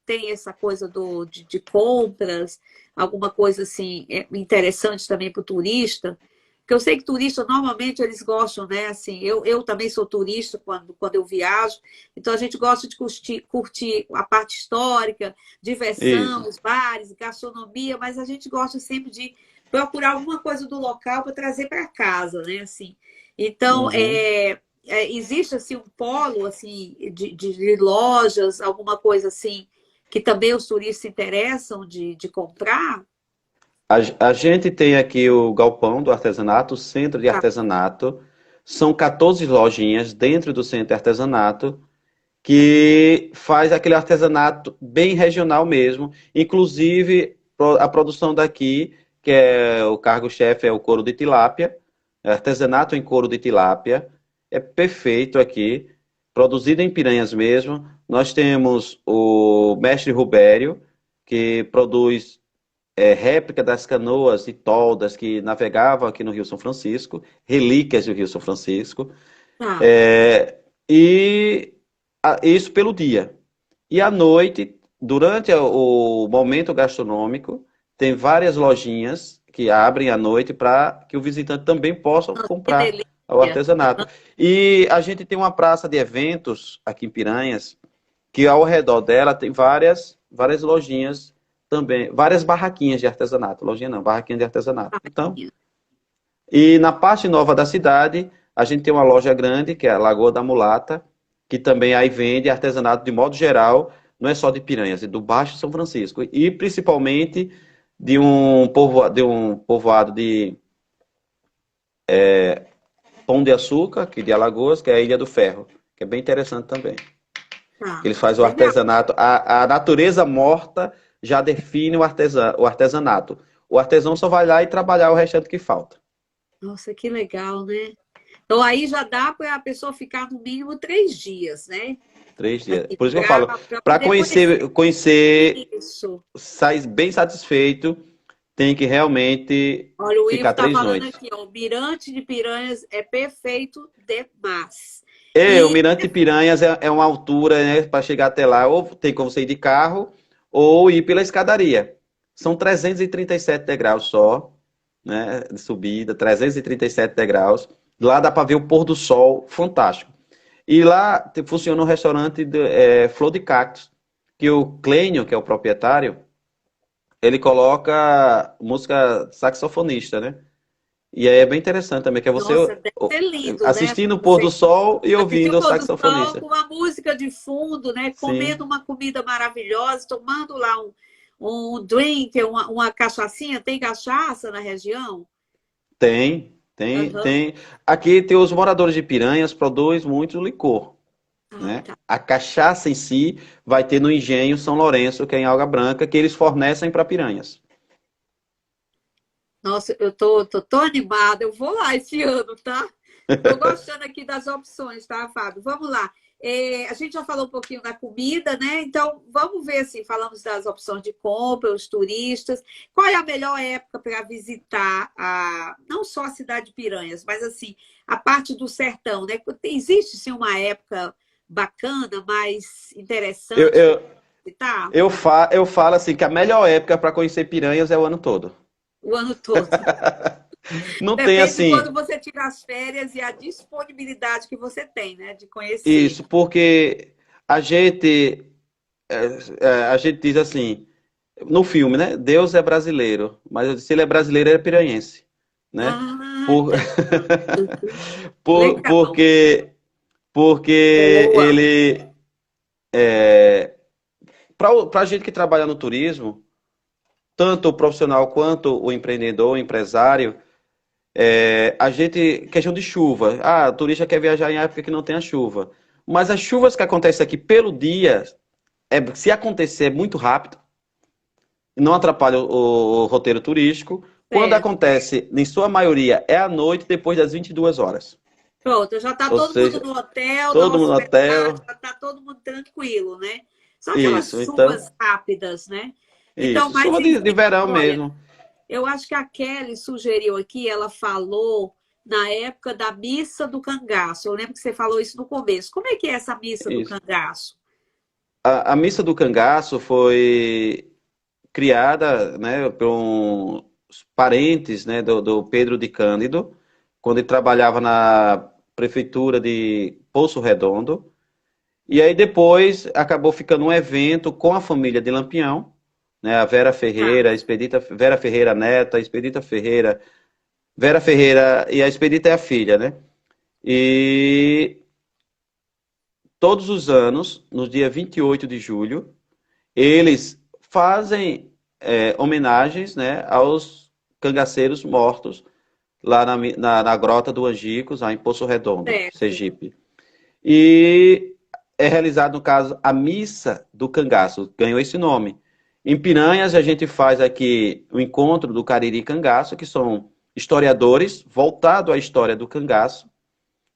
Tem essa coisa de compras, alguma coisa assim interessante também para o turista. Porque eu sei que turista, normalmente, eles gostam, né? Assim, eu também sou turista quando eu viajo, então a gente gosta de curtir a parte histórica, diversão, Isso. os bares, gastronomia, mas a gente gosta sempre de procurar alguma coisa do local para trazer para casa, né? Assim, então, Uhum. existe assim um polo assim de lojas, alguma coisa assim que também os turistas se interessam de comprar? A gente tem aqui o galpão do artesanato, o centro de Tá, artesanato. São 14 lojinhas dentro do centro de artesanato que faz aquele artesanato bem regional mesmo. Inclusive, a produção daqui, que é o cargo-chefe, é o couro de tilápia, é artesanato em couro de tilápia, é perfeito aqui, produzido em Piranhas mesmo. Nós temos o mestre Rubério, que produz réplica das canoas e toldas que navegavam aqui no Rio São Francisco, relíquias do Rio São Francisco. tá. É, e isso pelo dia. E à noite, durante o momento gastronômico, tem várias lojinhas que abrem à noite para que o visitante também possa Que comprar o delícia. artesanato. E a gente tem uma praça de eventos aqui em Piranhas, que ao redor dela tem várias lojinhas também, várias barraquinhas de artesanato. Lojinha não, barraquinha de artesanato. Então, e na parte nova da cidade, a gente tem uma loja grande, que é a Lagoa da Mulata, que também aí vende artesanato de modo geral, não é só de Piranhas, é do Baixo São Francisco, e principalmente de um povoado de Pão de Açúcar, que de Alagoas, que é a Ilha do Ferro, que é bem interessante também. Que Tá, eles fazem o legal. artesanato, a natureza morta já define o artesanato. O artesão só vai lá e trabalhar o restante que falta. Nossa, que legal, né? Então aí já dá para a pessoa ficar no mínimo 3 dias, né? 3 dias. Assim, Por isso que eu falo, para para poder conhecer conhecer, isso. sai bem satisfeito, tem que realmente Olha, o Ivo ficar está três falando noites. aqui, ó, o Mirante de Piranhas é perfeito demais. O E Mirante Piranhas é uma altura, né, para chegar até lá, ou tem como você ir de carro, ou ir pela escadaria. São 337 degraus só, né, de subida, 337 degraus. Lá dá para ver o pôr do sol, fantástico. E lá funciona um restaurante Flor de Cactos, que o Clênio, que é o proprietário, ele coloca música saxofonista, né? E aí é bem interessante também, que é você Nossa, deve ser lindo, né? assistindo o pôr do Você sol e assistir ouvindo o o pôr do sol saxofonista. com uma música de fundo, né? Comendo Sim, uma comida maravilhosa, tomando lá um drink, uma cachaçinha. Tem cachaça na região? Aham. tem. Aqui tem os moradores de Piranhas, produzem muito licor, Ah, né? tá. A cachaça em si vai ter no Engenho São Lourenço, que é em Água Branca, que eles fornecem para Piranhas. Nossa, eu tô animada. Eu vou lá esse ano, tá? Tô gostando aqui das opções, tá, Fábio? Vamos lá. A gente já falou um pouquinho da comida, né? Então, vamos ver assim, falamos das opções de compra, os turistas. Qual é a melhor época para visitar não só a cidade de Piranhas, mas assim, a parte do sertão, né? Existe sim uma época bacana, mais Eu, interessante para eu, visitar eu falo assim que a melhor época para conhecer Piranhas é o ano todo. o ano todo? Não tem Depende de quando assim, você tira as férias e a disponibilidade que você tem, né, de conhecer. isso, porque a gente, a gente diz assim, no filme, né? Deus é brasileiro, mas se ele é brasileiro, ele é piranhense, né? Ah, Por, tá. Legal. porque, porque Boa. ele, para a gente que trabalha no turismo, tanto o profissional quanto o empreendedor, o empresário, a gente, questão de chuva. Ah, o turista quer viajar em época que não tem a chuva. Mas as chuvas que acontecem aqui pelo dia, se acontecer é muito rápido, não atrapalha o roteiro turístico. Quando Certo. acontece, em sua maioria, é à noite, depois das 22 horas. Pronto, já está Ou todo mundo seja, no hotel, na todo mundo no hospedagem, hotel. já está todo mundo tranquilo, né? São aquelas Isso, então, chuvas rápidas, né? Então, isso. mas Chuva de verão olha, mesmo. eu acho que a Kelly sugeriu aqui, ela falou na época da missa do cangaço. Eu lembro que você falou isso no começo. Como é que é essa missa do Isso. cangaço? A missa do cangaço foi criada, né, por parentes, né, do Pedro de Cândido, quando ele trabalhava na prefeitura de Poço Redondo. E aí depois acabou ficando um evento com a família de Lampião, né, a Vera Tá. Ferreira, a Expedita, Vera Ferreira Neta, a Expedita Ferreira, Vera Ferreira e a Expedita é a filha, né? E todos os anos, no dia 28 de julho, eles fazem homenagens, né, aos cangaceiros mortos lá na Grota do Angicos, lá em Poço Redondo, Certo. Sergipe. E é realizado, no caso, a Missa do Cangaço, ganhou esse nome. Em Piranhas, a gente faz aqui o encontro do Cariri Cangaço, que são historiadores voltados à história do cangaço,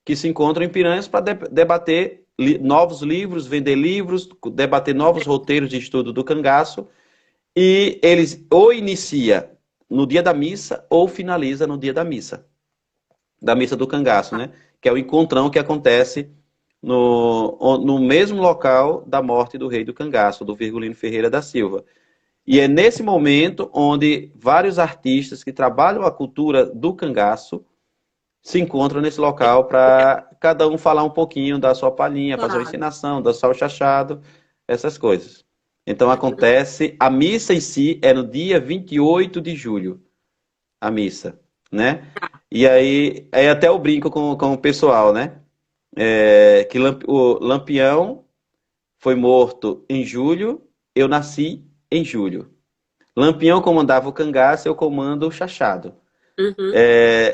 que se encontram em Piranhas para debater novos livros, vender livros, debater novos roteiros de estudo do cangaço, e eles ou inicia no dia da missa ou finaliza no dia da missa do cangaço, né? Que é o encontrão que acontece no mesmo local da morte do rei do cangaço, do Virgulino Ferreira da Silva. E é nesse momento onde vários artistas que trabalham a cultura do cangaço se encontram nesse local para cada um falar um pouquinho da sua palhinha, fazer uma Claro. encenação, dançar o chachado, essas coisas. Então acontece, a missa em si é no dia 28 de julho, a missa, né? E aí até eu brinco com o pessoal, né? Que o Lampião foi morto em julho, eu nasci em julho. Lampião comandava o cangaço, eu comando o chachado. Uhum. É,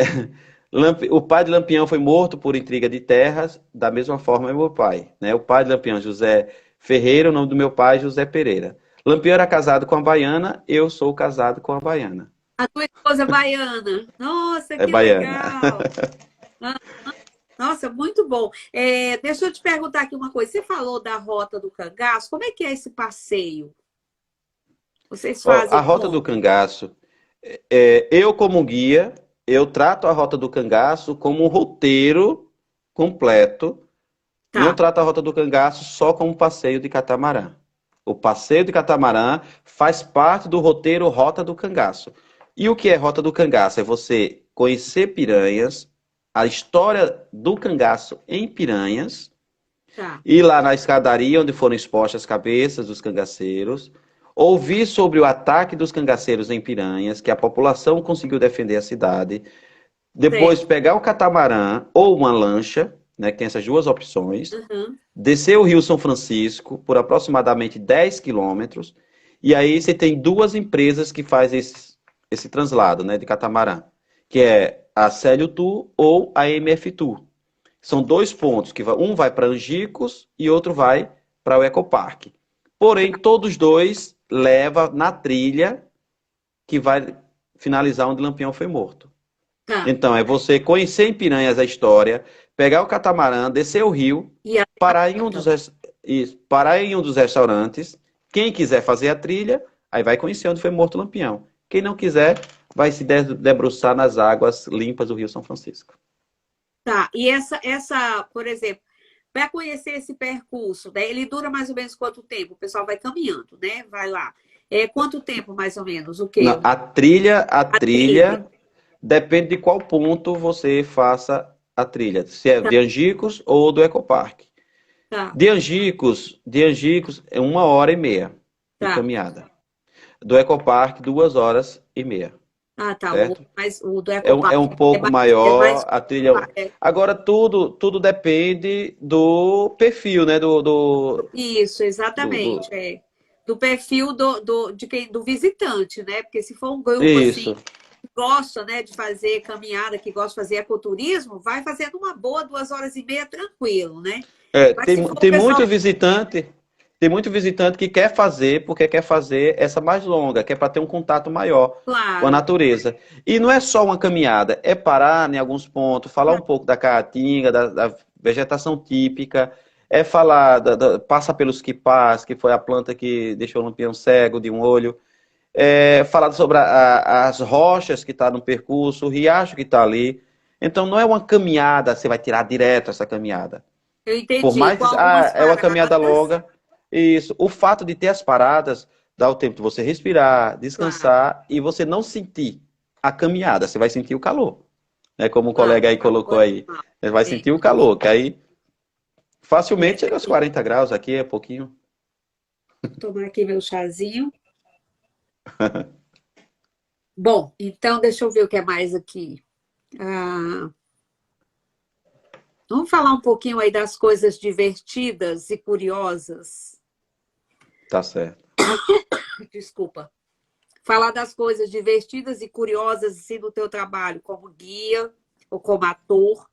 o pai de Lampião foi morto por intriga de terras, da mesma forma meu pai, né? O pai de Lampião, José Ferreira, o nome do meu pai, José Pereira. Lampião era casado com a baiana, eu sou casado com a baiana. A tua esposa é baiana. Nossa, É que baiana. legal. Ah, nossa, muito bom. Deixa eu te perguntar aqui uma coisa. Você falou da Rota do Cangaço. Como é que é esse passeio? Vocês Ó, a fazem Rota do como? Cangaço, eu como guia, eu trato a Rota do Cangaço como um roteiro completo. Não Tá. trata a Rota do Cangaço só como um passeio de catamarã. O passeio de catamarã faz parte do roteiro Rota do Cangaço. E o que é Rota do Cangaço? É você conhecer Piranhas, a história do cangaço em Piranhas, Tá. ir lá na escadaria onde foram expostas as cabeças dos cangaceiros, ouvir sobre o ataque dos cangaceiros em Piranhas, que a população conseguiu defender a cidade, depois Certo. pegar o catamarã ou uma lancha, né, que tem essas duas opções, Uhum. descer o Rio São Francisco por aproximadamente 10 quilômetros, e aí você tem duas empresas que fazem esse translado, né, de catamarã, que é a Célio Tour ou a MF Tour. São dois pontos, que um vai para Angicos e outro vai para o Ecopark. Porém, todos dois levam na trilha que vai finalizar onde Lampião foi morto. Tá. Então, é você conhecer em Piranhas a história, pegar o catamarã, descer o rio, E a... parar em um dos, parar em um dos restaurantes. Quem quiser fazer a trilha, aí vai conhecer onde foi morto Lampião. Quem não quiser, vai se debruçar nas águas limpas do Rio São Francisco. Tá. E por exemplo, para conhecer esse percurso, né, ele dura mais ou menos quanto tempo? O pessoal vai caminhando, né? Vai lá. Quanto tempo, mais ou menos? O quê? Não, a A trilha. trilha depende de qual ponto você faça a trilha, se é Tá, de Angicos ou do Ecopark. tá, De Angicos é 1h30 de tá. caminhada. Do Ecopark, 2h30, Ah, tá. certo? Mas o do É Ecopark um pouco é mais. maior, a trilha. Agora, tudo depende do perfil, né? Isso, exatamente. Do... Do perfil do visitante, né? Porque se for um grupo assim Isso. que gosta, né, de fazer caminhada, que gosta de fazer ecoturismo, vai fazendo uma boa 2h30 tranquilo, né? É, Mas se tem, for o tem pessoal. muito visitante, tem muito visitante que quer fazer, porque quer fazer essa mais longa, que é para ter um contato maior com a Claro. natureza. E não é só uma caminhada, é parar em alguns pontos, falar um pouco da caatinga, da vegetação típica, é falar, passa pelos quipás, que foi a planta que deixou o Lampião cego de um olho, falar sobre as rochas que estão no percurso, o riacho que está ali. Então não é uma caminhada, você vai tirar direto essa caminhada. Eu Por entendi. Com mais algumas é uma caminhada paradas. longa, isso. O fato de ter as paradas dá o tempo de você respirar, Claro, descansar e você não sentir a caminhada, você vai sentir o calor, né? Como o claro. colega aí colocou Calor aí, animal. você vai É, sentir o calor, que aí é. facilmente chega aos 40 graus aqui, é pouquinho. Vou tomar aqui meu chazinho. Bom, então deixa eu ver o que é mais aqui. Ah, vamos falar um pouquinho aí das coisas divertidas e curiosas. Tá certo. Desculpa. Falar das coisas divertidas e curiosas assim, do teu trabalho como guia ou como ator.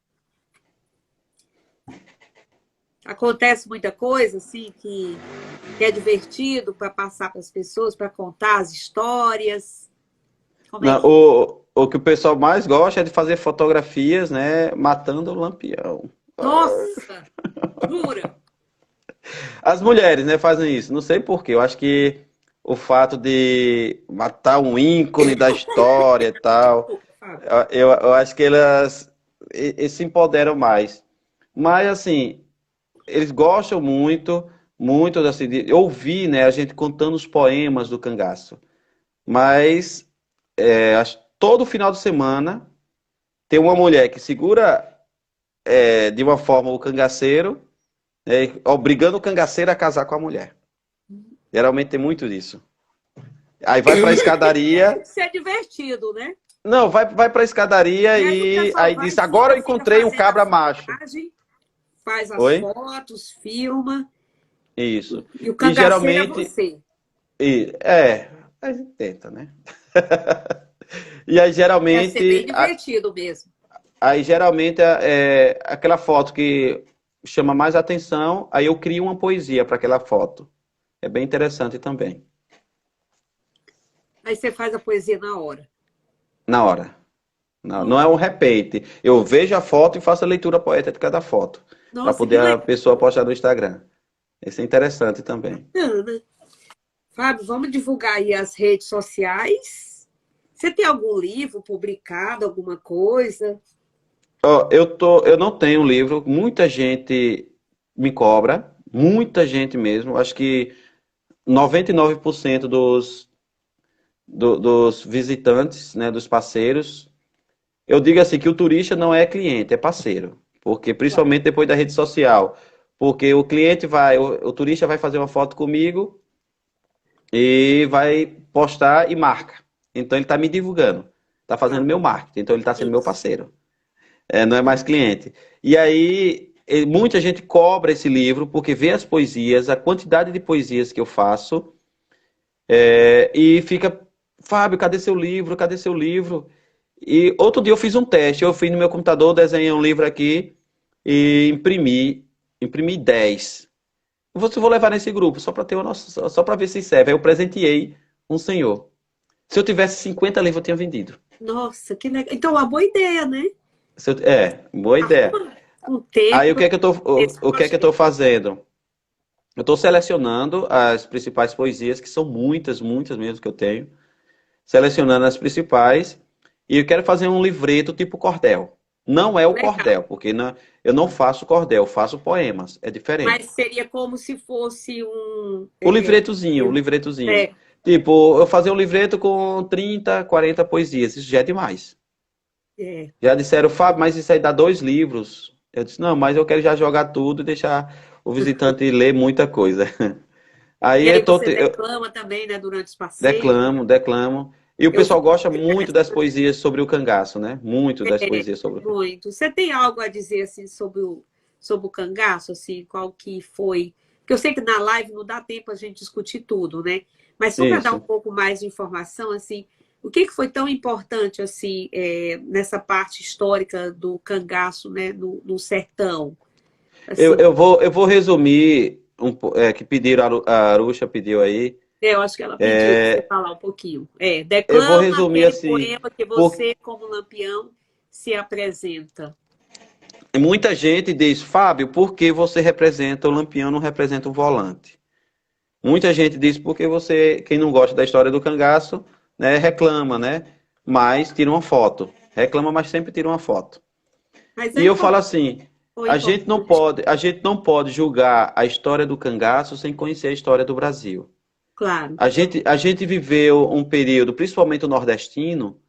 Acontece muita coisa assim que é divertido para passar para as pessoas, para contar as histórias. Como é Não, que é? o que o pessoal mais gosta é de fazer fotografias, né? Matando o lampião. Nossa, jura? As mulheres, né, fazem isso. Não sei por quê. Eu acho que o fato de matar um ícone da história e tal, Desculpa, Fábio. eu acho que elas se empoderam mais. Mas, assim, eles gostam muito assim, de ouvir, né, a gente contando os poemas do cangaço. Mas todo final de semana tem uma mulher que segura de uma forma o cangaceiro, obrigando o cangaceiro a casar com a mulher. Geralmente tem muito disso. Aí vai para a escadaria. Isso é divertido, né? Não, vai para a escadaria E aí o e pessoal aí vai, diz: Agora eu fica encontrei um fazendo a cabra macho. filmagem, faz as Oi? fotos, filma, Isso. e o E cangaceiro é geralmente. você. A gente tenta, né? E aí Deve ser bem geralmente. divertido mesmo. Aí geralmente aquela foto que chama mais atenção, aí eu crio uma poesia para aquela foto. É bem interessante também. Aí você faz a poesia na hora. Na hora. Não, não é Nossa, um repente. Eu vejo a foto e faço a leitura poética da foto, para nossa, que poder a legal. pessoa postar no Instagram. Isso é interessante também. Bacana. Fábio, vamos divulgar aí as redes sociais. Você tem algum livro publicado, alguma coisa? Ó, eu não tenho um livro, muita gente me cobra, muita gente mesmo. Acho que 99% dos visitantes, né, dos parceiros, eu digo assim que o turista não é cliente, é parceiro. Porque Claro. principalmente depois da rede social. Porque o cliente vai, o turista vai fazer uma foto comigo. e vai postar e marca. Então ele está me divulgando, está fazendo Ah, meu marketing, então ele está sendo meu isso. parceiro. Não é mais cliente. E aí, muita gente cobra esse livro porque vê as poesias, a quantidade de poesias que eu faço, e fica, Fábio, cadê seu livro? Cadê seu livro? E outro dia eu fiz um teste, eu fui no meu computador, desenhei um livro aqui e imprimi 10. Vou levar nesse grupo, só para ter uma noção, só para ver se serve. Aí eu presenteei um senhor. Se eu tivesse 50 livros, eu tinha vendido. Nossa, que legal. Então, uma boa ideia, né? Boa ideia. Com o tempo, Aí esse o que é que eu tô projeto. fazendo? Eu estou selecionando as principais poesias, que são muitas, muitas mesmo que eu tenho. Selecionando as principais. E eu quero fazer um livreto tipo cordel. Não é o Legal. cordel, porque eu não faço cordel, eu faço poemas. É Mas diferente. seria como se fosse O livretozinho, o livretozinho. é, Tipo, eu fazer um livreto com 30, 40 poesias. Isso já é demais. é. Já disseram, Fábio, mas isso aí dá 2 livros. Eu disse, não, mas eu quero já jogar tudo e deixar o visitante ler muita coisa. Aí E aí você eu declama também, né, durante os passeios. declamo, declamo. E o Eu vi pessoal gosta que muito das poesias sobre o cangaço, né? Muito das poesias sobre o cangaço. muito. Você tem algo a dizer assim sobre o cangaço, assim, qual que foi? Porque eu sei que na live não dá tempo a gente discutir tudo, né? Mas só para dar um Isso. pouco mais de informação, assim, o que foi tão importante assim nessa parte histórica do cangaço, né, no sertão? Assim, Eu vou resumir que pediram, a Aruxa pediu aí. eu acho que ela pediu para você falar um pouquinho. Eu vou Declama resumir aquele assim. poema que Por, você, como Lampião, se apresenta. muita gente diz, Fábio, por que você representa o Lampião, não representa o volante? Muita gente diz porque você, quem não gosta da história do cangaço, né, reclama, né? Mas tira uma foto. Reclama, mas sempre tira uma foto. Mas E é eu falo importante, assim, foi importante, a gente não pode julgar a história do cangaço sem conhecer a história do Brasil. claro. A gente viveu um período, principalmente o nordestino,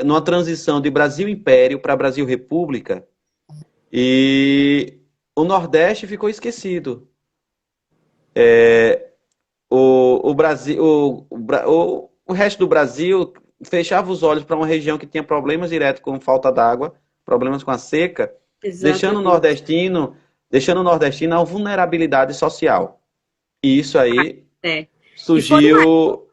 numa transição de Brasil Império para Brasil República, e o Nordeste ficou esquecido. O Brasil, o resto do Brasil fechava os olhos para uma região que tinha problemas diretos com falta d'água, problemas com a seca, deixando o Exatamente. nordestino, deixando o nordestino a vulnerabilidade social. E isso aí É. E foi uma surgiu,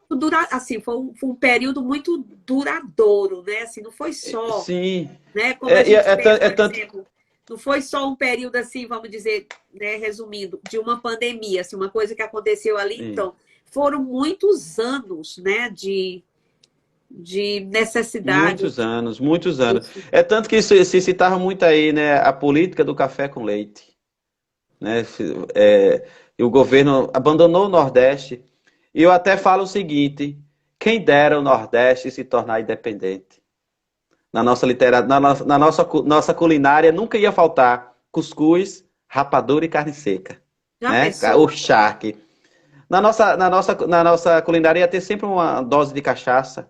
assim, foi um período muito duradouro, né? Assim, não foi só, sim, né? Como a gente vê, é por tanto, exemplo, não foi só um período assim, vamos dizer, né, resumindo, de uma pandemia, assim, uma coisa que aconteceu ali, sim, então, foram muitos anos, né, de necessidade. muitos anos, muitos anos. É tanto que se citava muito aí, né, a política do café com leite, né? E o governo abandonou o Nordeste. E eu até falo o seguinte: quem dera o Nordeste se tornar independente. Na nossa literatura, nossa culinária nunca ia faltar cuscuz, rapadura e carne seca, Já né? O pensou? charque. Na nossa culinária ia ter sempre uma dose de cachaça.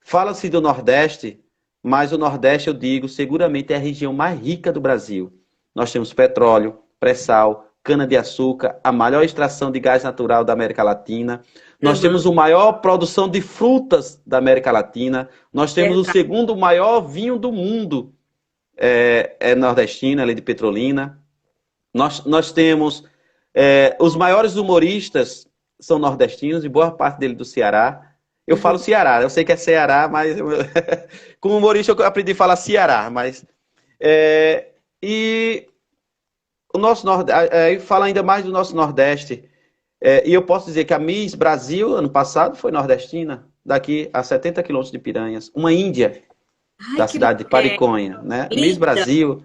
Fala-se do Nordeste, mas o Nordeste, eu digo, seguramente é a região mais rica do Brasil. Nós temos petróleo, pré-sal, cana-de-açúcar, a maior extração de gás natural da América Latina. Nós Uhum. temos a maior produção de frutas da América Latina. Nós temos o Verdade. segundo maior vinho do mundo, é nordestino, ali de Petrolina. Nós temos os maiores humoristas são nordestinos e boa parte dele do Ceará. Eu falo Uhum. Ceará, eu sei que é Ceará, mas como humorista eu aprendi a falar Ceará, mas é, e o nosso Nordeste, fala ainda mais do nosso Nordeste. E eu posso dizer que a Miss Brasil ano passado foi nordestina, daqui a 70 quilômetros de Piranhas, uma índia Ai, da que cidade de Pariconha, né? Miss linda. Brasil,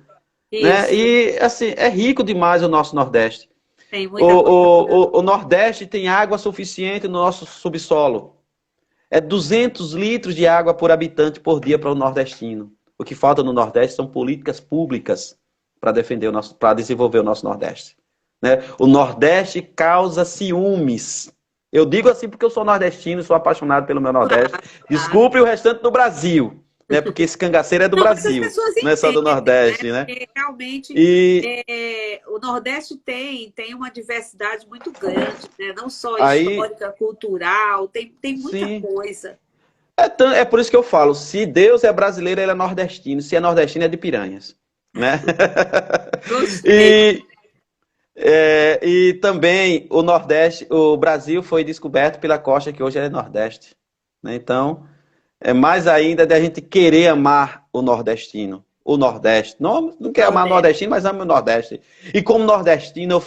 né? Isso. E assim, é rico demais o nosso Nordeste. Tem muita coisa. O Nordeste tem água suficiente no nosso subsolo. É 200 litros de água por habitante por dia para o nordestino. O que falta no Nordeste são políticas públicas para defender para desenvolver o nosso Nordeste. Né? O Nordeste causa ciúmes. Eu digo assim porque eu sou nordestino, sou apaixonado pelo meu Nordeste. Claro, claro. Desculpe o restante do Brasil, né? Porque esse cangaceiro é do Não, mas as Brasil, pessoas não é só do entendem, né? Nordeste, né? Porque realmente E o Nordeste tem uma diversidade muito grande, né? Não só aí, histórica, cultural, tem muita sim, coisa. é por isso que eu falo, se Deus é brasileiro, ele é nordestino, se é nordestino, é de Piranhas, né? Gostei. E, e também o Nordeste, o Brasil foi descoberto pela costa que hoje é Nordeste, né? Então, é mais ainda da gente querer amar o nordestino, o Nordeste. Não quer amar o Nordeste. nordestino, mas ama o Nordeste. E como nordestino,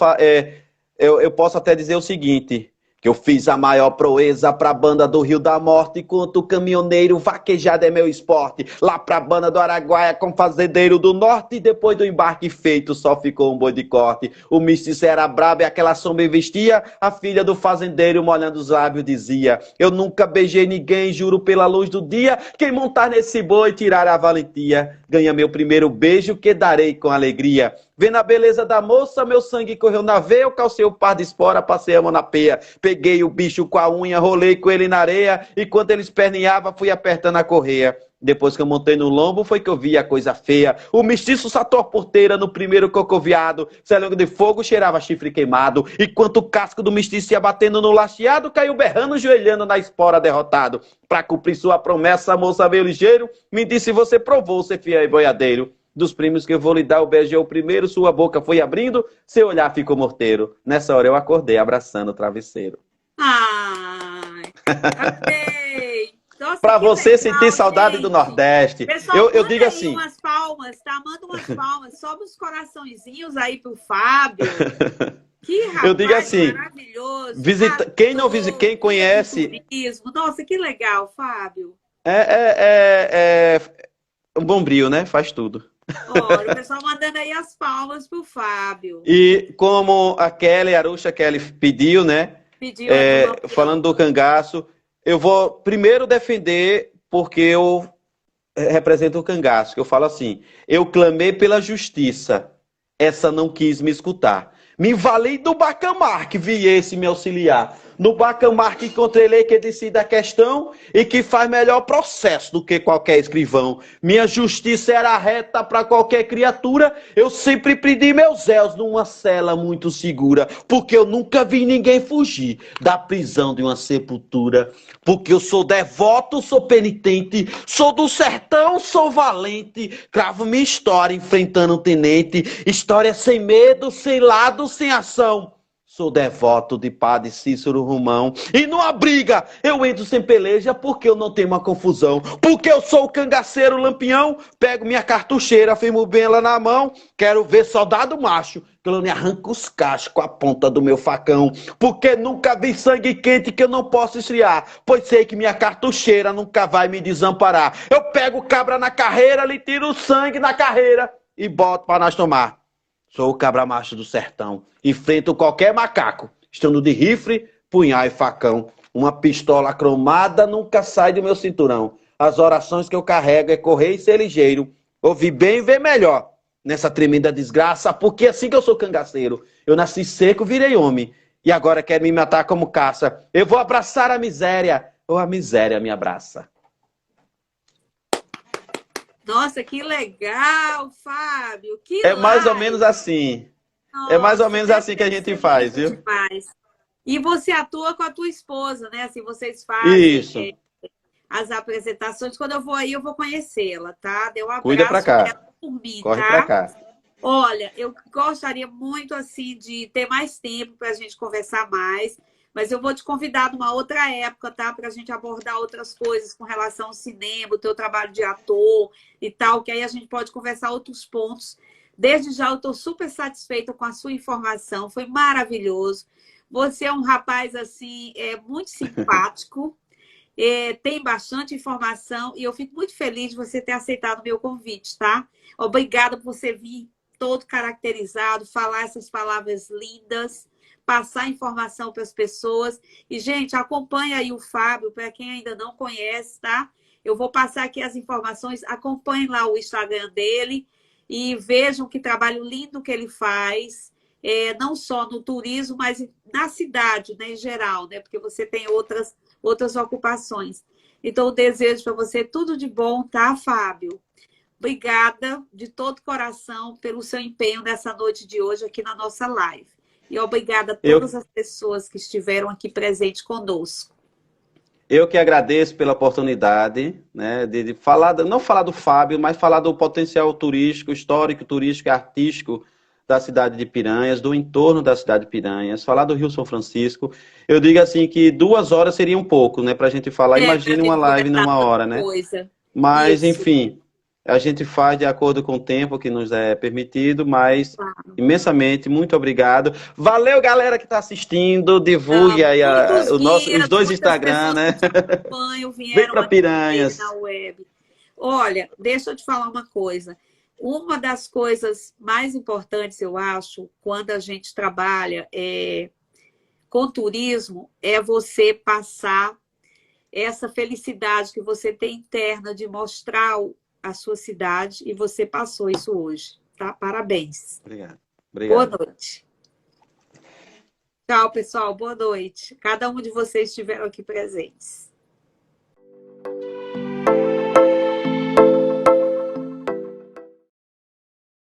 eu posso até dizer o seguinte, que eu fiz a maior proeza pra banda do Rio da Morte, enquanto o caminhoneiro vaquejado é meu esporte. Lá pra banda do Araguaia com fazendeiro do Norte, e depois do embarque feito só ficou um boi de corte. O mistiço era brabo e aquela sombra vestia, a filha do fazendeiro molhando os lábios dizia: eu nunca beijei ninguém, juro pela luz do dia, quem montar nesse boi tirar a valentia, ganha meu primeiro beijo que darei com alegria. Vendo a beleza da moça, meu sangue correu na veia, eu calcei o par de espora, passei a mão na peia. Peguei o bicho com a unha, rolei com ele na areia, e quando ele esperneava, fui apertando a correia. Depois que eu montei no lombo, foi que eu vi a coisa feia. O mestiço saltou a porteira no primeiro cocoviado, selengo de fogo cheirava chifre queimado, enquanto o casco do mestiço ia batendo no lacheado, caiu berrando, joelhando na espora derrotado. Pra cumprir sua promessa, a moça veio ligeiro, me disse: você provou ser fiel e boiadeiro. Dos primos que eu vou lhe dar, o beijo é o primeiro, sua boca foi abrindo, seu olhar ficou morteiro. Nessa hora eu acordei abraçando o travesseiro. Ai, amei. Nossa, Para que você sentir legal, saudade do gente. Nordeste, Pessoal, eu manda digo aí assim, umas palmas, tá? Manda umas palmas, sobe os coraçõezinhos aí pro Fábio. Que eu digo rapaz assim, maravilhoso, quem não visita, ator, quem guia de conhece, turismo. Nossa, que legal, Fábio. um bombril, né? Faz tudo. Olha, o pessoal mandando aí as palmas pro Fábio. E como a Kelly, a Aruxa Kelly pediu, né? Pediu a do Falando Lampião. do cangaço, eu vou primeiro defender porque eu represento o cangaço, que eu falo assim, eu clamei pela justiça, essa não quis me escutar. Me valei do Bacamar que viesse me auxiliar. No Bacamar que encontrei lei que decide a questão e que faz melhor processo do que qualquer escrivão. Minha justiça era reta para qualquer criatura. Eu sempre pedi meus réus numa cela muito segura, porque eu nunca vi ninguém fugir da prisão de uma sepultura. Porque eu sou devoto, sou penitente, sou do sertão, sou valente. Cravo minha história enfrentando o tenente. História sem medo, sem lado, sem ação. Sou devoto de Padre Cícero Romão. E numa briga eu entro sem peleja porque eu não tenho uma confusão. Porque eu sou o cangaceiro lampião. Pego minha cartucheira, firmo bem ela na mão. Quero ver soldado macho, que eu me arranco os cachos com a ponta do meu facão. Porque nunca vi sangue quente que eu não posso esfriar. Pois sei que minha cartucheira nunca vai me desamparar. Eu pego cabra na carreira, lhe tiro o sangue na carreira e boto para nós tomar. Sou o cabra macho do sertão. Enfrento qualquer macaco, estando de rifle, punhal e facão. Uma pistola cromada nunca sai do meu cinturão. As orações que eu carrego é correr e ser ligeiro. Ouvir bem e ver melhor nessa tremenda desgraça, porque assim que eu sou cangaceiro, eu nasci seco, virei homem. E agora quer me matar como caça. Eu vou abraçar a miséria, ou a miséria me abraça. Nossa, que legal, Fábio. Que É mais ou live. menos assim. É mais ou Nossa, menos assim que a deve gente ser faz, lindo viu? demais. E você atua com a tua esposa, né? Assim, vocês fazem Isso. as apresentações. Quando eu vou aí, eu vou conhecê-la, tá? Dê um Cuida pra abraço nela cá. por mim, Corre pra tá? cá. Olha, eu gostaria muito, assim, de ter mais tempo para a gente conversar mais, mas eu vou te convidar numa outra época, tá? Para a gente abordar outras coisas com relação ao cinema, o teu trabalho de ator e tal, que aí a gente pode conversar outros pontos. Desde já eu estou super satisfeita com a sua informação, foi maravilhoso. Você é um rapaz, assim, muito simpático, tem bastante informação e eu fico muito feliz de você ter aceitado o meu convite, tá? Obrigada por você vir todo caracterizado, falar essas palavras lindas, passar informação para as pessoas. E, gente, acompanha aí o Fábio, para quem ainda não conhece, tá? Eu vou passar aqui as informações, acompanhem lá o Instagram dele e vejam que trabalho lindo que ele faz, não só no turismo, mas na cidade, né, em geral, né? Porque você tem outras ocupações. Então, eu desejo para você tudo de bom, tá, Fábio? Obrigada de todo coração pelo seu empenho nessa noite de hoje aqui na nossa live. E obrigada a todas Eu, as pessoas que estiveram aqui presentes conosco. eu que agradeço pela oportunidade, né, de falar, não falar do Fábio, mas falar do potencial turístico, histórico, turístico e artístico da cidade de Piranhas, do entorno da cidade de Piranhas, falar do Rio São Francisco. Eu digo assim que 2 horas seria um pouco, né, para a gente falar. É, para a Imagine uma gente live conversar numa tanta hora, né? coisa. Mas, Isso. enfim, a gente faz de acordo com o tempo que nos é permitido, mas imensamente, muito obrigado. Valeu, galera que está assistindo. Divulgue aí Muitos os guias, dois muitas Instagram, pessoas que né? te acompanham Vem vieram para aqui no Made na Piranhas. Web. Olha, deixa eu te falar uma coisa. Uma das coisas mais importantes, eu acho, quando a gente trabalha com turismo, é você passar essa felicidade que você tem interna de mostrar a sua cidade, e você passou isso hoje, tá? Parabéns. Obrigado. Boa Obrigado. noite. Tchau, pessoal. Boa noite. Cada um de vocês estiveram aqui presentes.